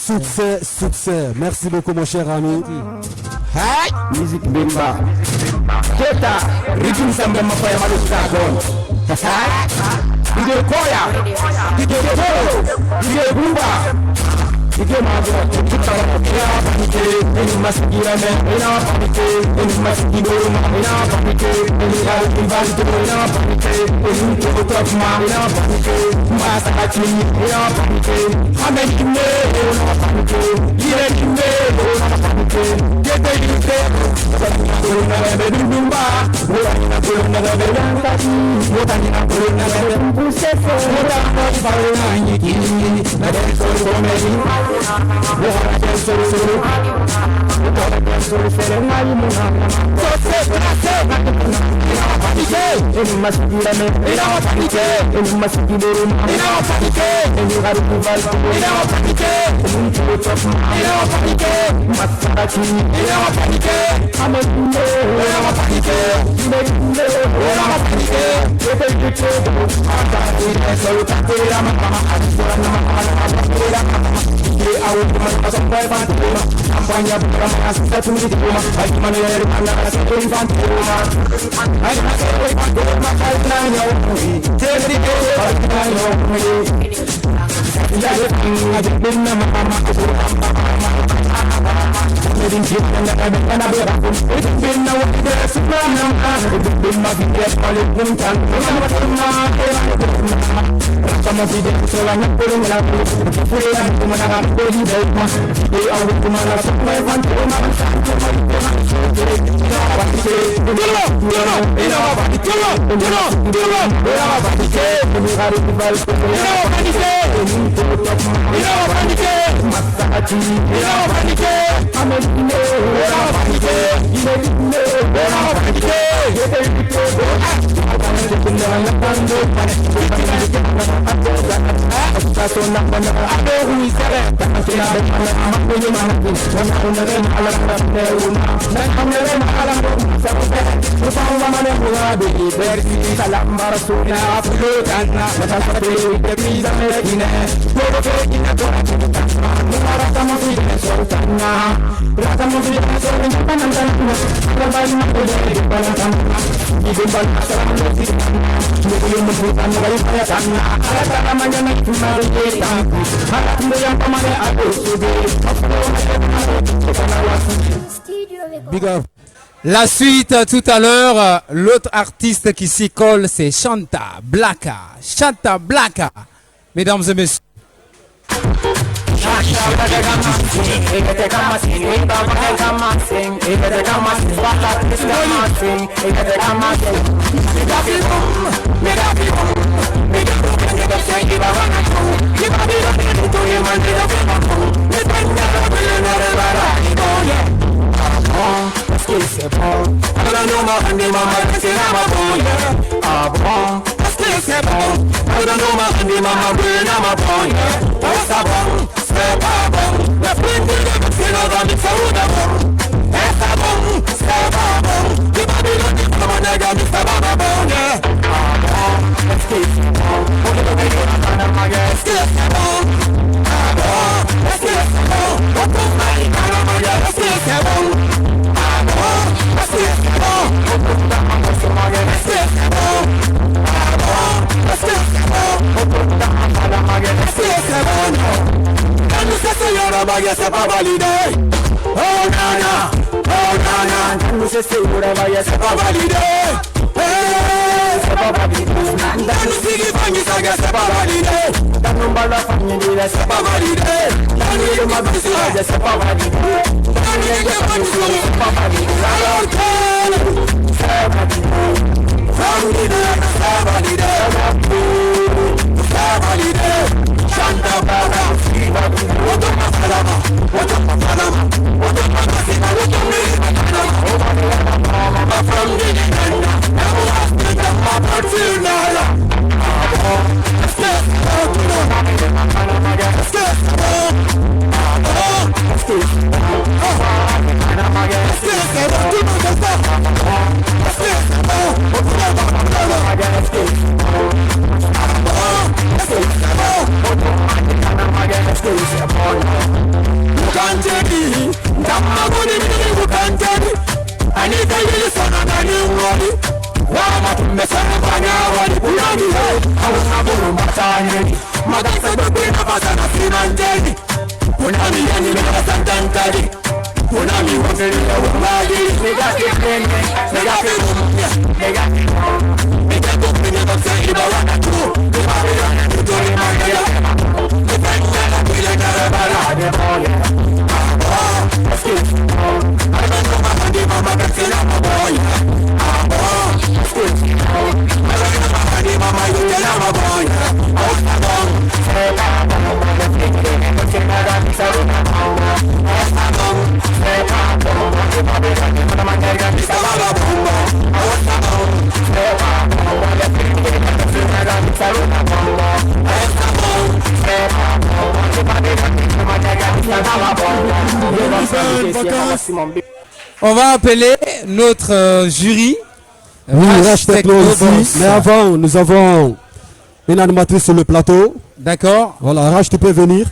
Succès, succès. Merci beaucoup, mon cher ami. Hai, musique bimba. Keta, rhythm samba mafaya malu dragon. Hai, DJ Koya, DJ Toro, DJ Bumba. DJ Mago, kita ina panike, ini masikira me, ina panike, ini masikiro ma, ina panike, ini al invali to ina panike, ini to top ma, ina panike, masakachi, ina panike, amekine, ina panike, ina kine, ina panike, kete kete, ina bebe bumba, ina bebe bangati, ina bebe buseso, ina bebe nyiki, na dance for me. I will come and pass on by Bantu. Campagna per la sta tu di Roma. Ai ti manere alla sta in Bantu. Ai ma se vuoi Bantu ma fai la mia ui. Se di che fai la mia ui. Ya de pinga de pinna mama ko Medin kita na kana bera. Itu pinna wa de subhana. Itu pinna di dia paling puntan. Sama video selanya kurang laku. Pulang ke mana pergi baik mas. Di awal ke mana sampai bantu mana sampai Big up. La suite tout à l'heure, l'autre artiste qui s'y colle, c'est Shanta Blaka. Shanta Blaka, mesdames et messieurs. Est-ce que c'est bon? Ah bon? Est-ce que c'est bon? C'est bon, c'est pas bon. Le prix de c'est notre ami, c'est où d'abord? Est-ce bon? C'est pas bon. Du Babylone, du Pamanega, du Sabababon. Ah bon? Est-ce que c'est bon? Est-ce que c'est bon? Ah bon? Est-ce que c'est bon? On trouve Marie-Canamaga, est-ce que c'est bon? Ah bon? Est-ce que c'est bon? On trouve Damangosomaga, est-ce que c'est bon? Ah bon? Est-ce que c'est bon? On trouve Damangosomaga, est-ce que c'est bon? Quand nous essayons la bague, c'est pas validé. Oh nana, quand nous essayons la bague, c'est pas validé. C'est pas validé. Quand nous signifions saga, c'est pas validé. Quand nous balons famille, c'est pas validé. Quand nous le mabis, c'est pas validé. Quand nous le mabis, c'est pas validé. Alors que c'est validé. Validé, c'est validé. C'est validé. Chanta Baba, Woto Masalama, Woto Masalama, Woto Masalama, Woto Masalama, from the end, now I spend the opportunity. Mesana wali punani Awuna buru matanyeni Magasa dubi na basana sinanjeni Punami yani mena santankari Punami wafiri ya wumali Negati kene, negati rumya Negati Negati kumine bakse iba wana tu Kumari yana nuturi magaya Nifengu yana kile karabara Adeboye Excuse Armando mahandi mama katsina maboye Excuse Armando mahandi mama yutela maboye On va appeler notre jury. Oui, Rach Techno aussi. Mais avant, nous avons une animatrice sur le plateau. D'accord. Voilà, Rach, tu peux venir.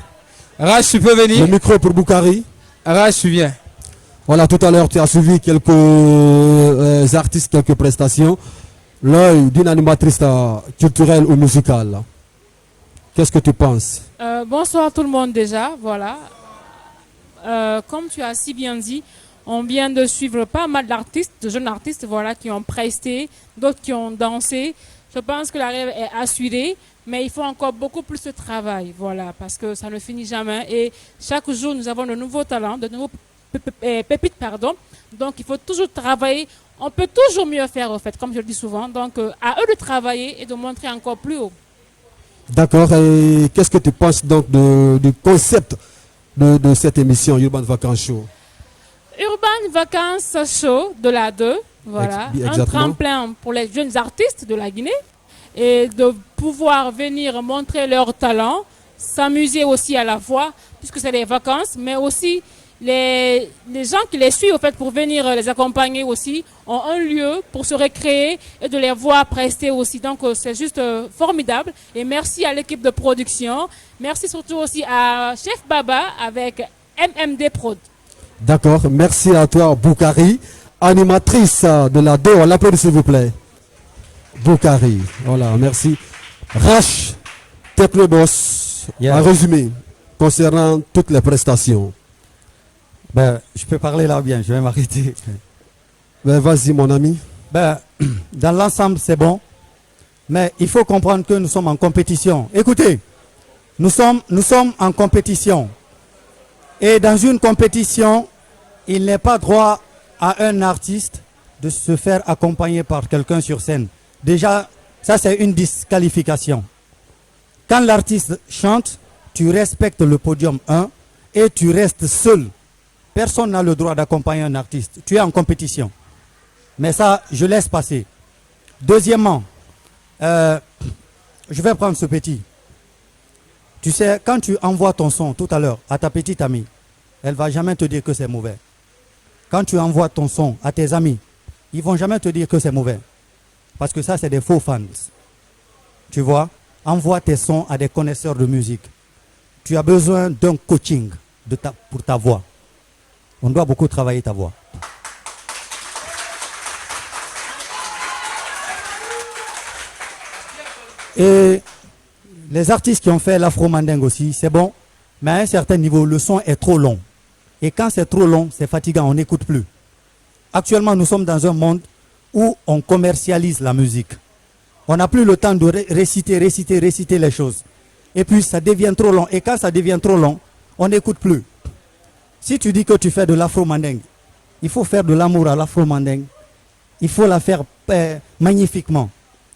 Rach, tu peux venir. Le micro pour Boukari. Rach, tu viens. Voilà, tout à l'heure, tu as suivi quelques artistes, quelques prestations. L'œil d'une animatrice culturelle ou musicale. Qu'est-ce que tu penses? Bonsoir tout le monde déjà, voilà. Comme tu as si bien dit, on vient de suivre pas mal d'artistes, de jeunes artistes, voilà, qui ont presté, d'autres qui ont dansé. Je pense que la rêve est assurée, mais il faut encore beaucoup plus de travail, voilà, parce que ça ne finit jamais. Et chaque jour, nous avons de nouveaux talents, de nouveaux pépites, pardon. Donc, il faut toujours travailler. On peut toujours mieux faire, en fait, comme je le dis souvent. Donc, à eux de travailler et de montrer encore plus haut. D'accord. Et qu'est-ce que tu penses donc du concept de cette émission Urban Vacances Show? Urban Vacances Show de la 2, voilà, un tremplin pour les jeunes artistes de la Guinée et de pouvoir venir montrer leur talent, s'amuser aussi à la fois, puisque c'est des vacances, mais aussi les gens qui les suivent, en fait, pour venir les accompagner aussi, ont un lieu pour se récréer et de les voir prester aussi. Donc, c'est juste formidable. Et merci à l'équipe de production. Merci surtout aussi à Chef Baba avec MMD Prod. D'accord. Merci à toi, Boukari, animatrice de la 2. On l'applaudit, s'il vous plaît. Boukari. Voilà, merci. Rach Techno Boss, un résumé concernant toutes les prestations. Ben, je peux parler là bien, je vais m'arrêter. Ben, vas-y, mon ami. Ben, dans l'ensemble, c'est bon. Mais il faut comprendre que nous sommes en compétition. Écoutez, nous sommes en compétition. Et dans une compétition, il n'est pas droit à un artiste de se faire accompagner par quelqu'un sur scène. Déjà, ça c'est une disqualification. Quand l'artiste chante, tu respectes le podium 1 et tu restes seul. Personne n'a le droit d'accompagner un artiste. Tu es en compétition. Mais ça, je laisse passer. Deuxièmement, je vais prendre ce petit. Tu sais, quand tu envoies ton son tout à l'heure à ta petite amie, elle ne va jamais te dire que c'est mauvais. Quand tu envoies ton son à tes amis, ils ne vont jamais te dire que c'est mauvais. Parce que ça, c'est des faux fans. Tu vois, envoie tes sons à des connaisseurs de musique. Tu as besoin d'un coaching pour ta voix. On doit beaucoup travailler ta voix. Et les artistes qui ont fait l'afro-mandingue aussi, c'est bon, mais à un certain niveau, le son est trop long. Et quand c'est trop long, c'est fatigant, on n'écoute plus. Actuellement, nous sommes dans un monde où on commercialise la musique. On n'a plus le temps de réciter les choses. Et puis, ça devient trop long. Et quand ça devient trop long, on n'écoute plus. Si tu dis que tu fais de l'afro-mandingue, il faut faire de l'amour à l'afro-mandingue. Il faut la faire magnifiquement.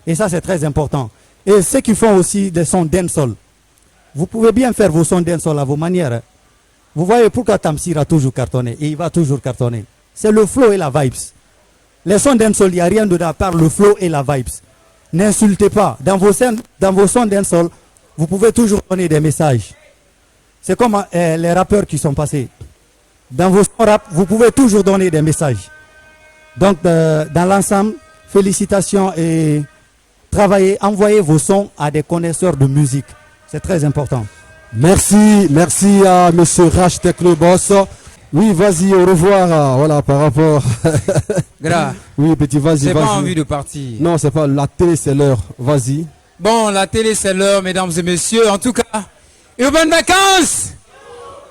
Et ça, c'est très important. Et ceux qui font aussi des sons dancehall, vous pouvez bien faire vos sons dancehall à vos manières. Vous voyez pourquoi Tamsir a toujours cartonné et il va toujours cartonner. C'est le flow et la vibes. Les sons dancehall, il n'y a rien dedans à part le flow et la vibes. N'insultez pas. Dans vos sons dancehall, vous pouvez toujours donner des messages. C'est comme les rappeurs qui sont passés. Dans vos sons rap, vous pouvez toujours donner des messages. Donc, dans l'ensemble, félicitations et travaillez, envoyez vos sons à des connaisseurs de musique. C'est très important. Merci à M. Rach Techno Boss. Oui, vas-y, au revoir. Voilà, par rapport. Grave. Oui, petit, vas-y. J'ai pas envie de partir. Non, c'est pas la télé, c'est l'heure. Vas-y. Bon, la télé, c'est l'heure, mesdames et messieurs. En tout cas, Urban Vacances.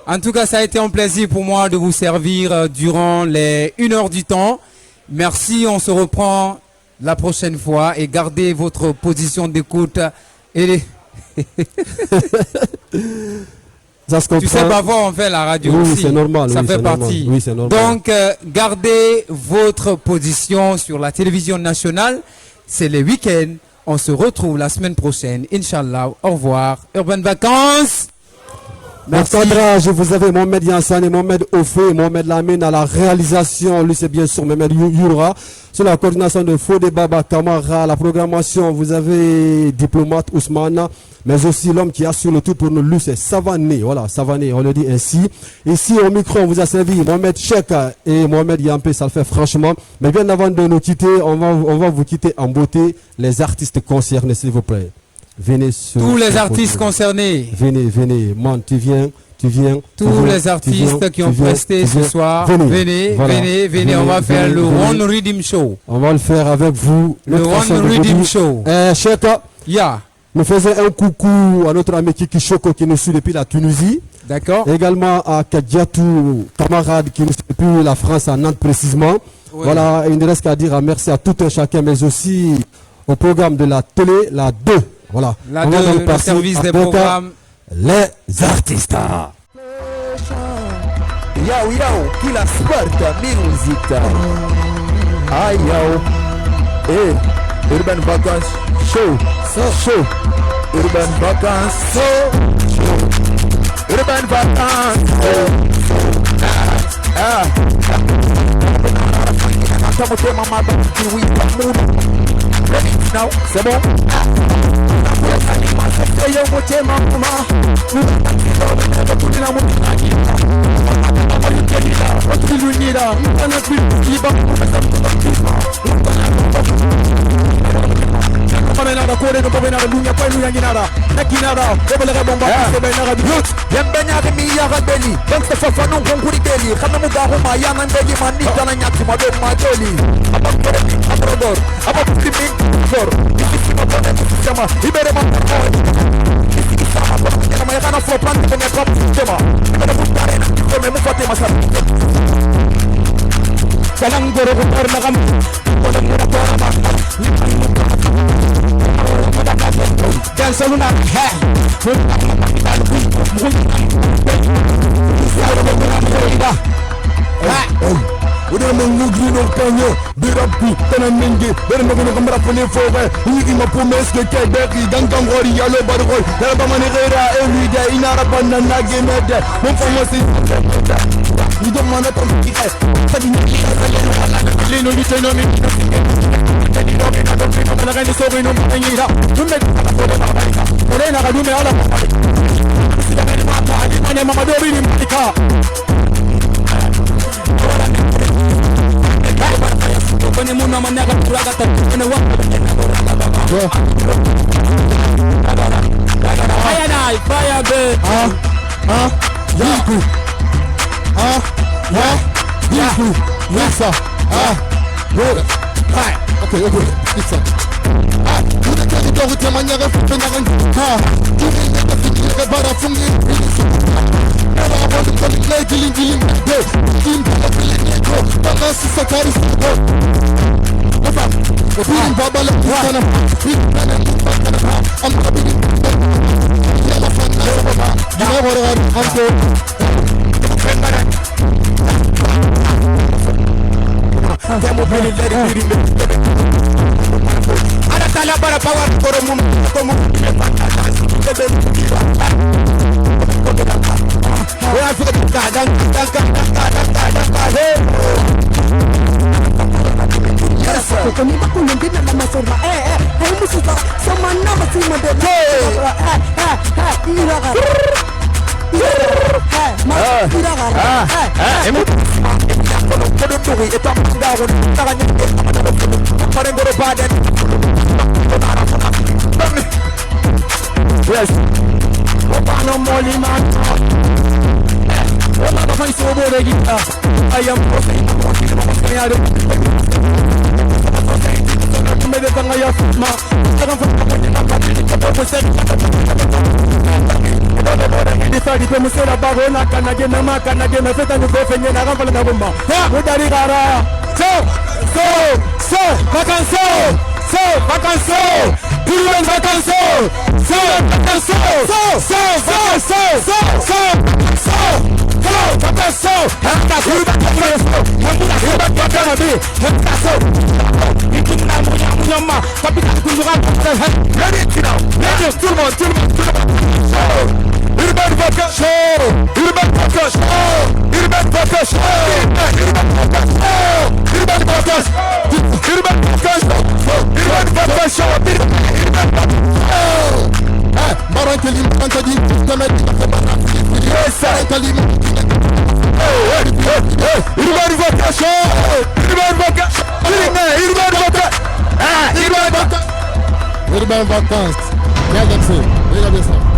En tout cas, ça a été un plaisir pour moi de vous servir durant les 1 heure du temps. Merci, on se reprend la prochaine fois et gardez votre position d'écoute. Et ça se comprend. Tu sais pas voir, on fait la radio oui, aussi. C'est normal. Ça oui, fait partie. Oui, c'est normal. Donc, gardez votre position sur la télévision nationale. C'est le week-end. On se retrouve la semaine prochaine. Inch'Allah. Au revoir. Urban Vacances. Merci. Vous avez Mohamed Yansan et Mohamed Ofé, Mohamed Lamine à la réalisation. Lui, c'est bien sûr Mohamed Yura. Sur la coordination de Fodé Baba Kamara, la programmation, vous avez Diplomate Ousmane, mais aussi l'homme qui assure le tout pour nous, lui, c'est Savané. Voilà, Savané, on le dit ainsi. Ici, au micro, on vous a servi Mohamed Cheikh et Mohamed Yampé, ça le fait franchement. Mais bien avant de nous quitter, on va vous quitter en beauté. Les artistes concernés, s'il vous plaît. Venez sur tous les artistes concernés. Venez. Man, tu viens. Tous les artistes qui ont presté ce soir. Venez. On va faire le One Rhythm Show. On va le faire avec vous. Le One Rhythm Show. Cheikh. Yeah. Nous faisons un coucou à notre ami Kiki Choko qui nous suit depuis la Tunisie. D'accord. Également à Kadiatou, camarade qui nous suit depuis la France, à Nantes précisément. Oui. Voilà, il ne reste qu'à dire merci à tout un chacun, mais aussi au programme de la télé, la 2. Voilà. La 2, le service des programmes. Les artistes. Yo, qui la Sparta Music. Ah, yo. Urban Vacances Show. Urban Vacances Show. Urban Vacances Now, c'est bon. Udah mengugri no kanyo birapu tana mingi ber no no kamera fone fove ugi ma pumes ke beki gangam gori yalo bargol ya ba mani gera everyday inara banna na gemede mon famosi ni do mana to ki ka tadi ni le no ni teno mi tadi no me na do me na gani so no ni ra dumme ore na ga dumme ala sida me ma ta ani mane mama do ri ni ka Kwenye muna manyaga kuragata kwenye wako Fire night, fire bird Yiku Yiku Yisa Okay, Yisa Kuna kari dogo te manyaga fupenyaga Kuna finire bara fungi Nara abonu kali klay giling Kim pala filineko Tanga sisa kari Feeling Baba like this kind of feeling and I'm happy to yeah, my friend, you know what I'm doing. Adatala para power for a moment como Kami aku nanti nak nama sorma. Hai musuh sama nama si model. Iraga. Iraga. Emu. Kalau tuh itu daun tangannya. Kemarin baru badan. Yes. Opano moli man. Olha, vai ser o bom da guitarra. I am Urban Vacances. Regardez ça.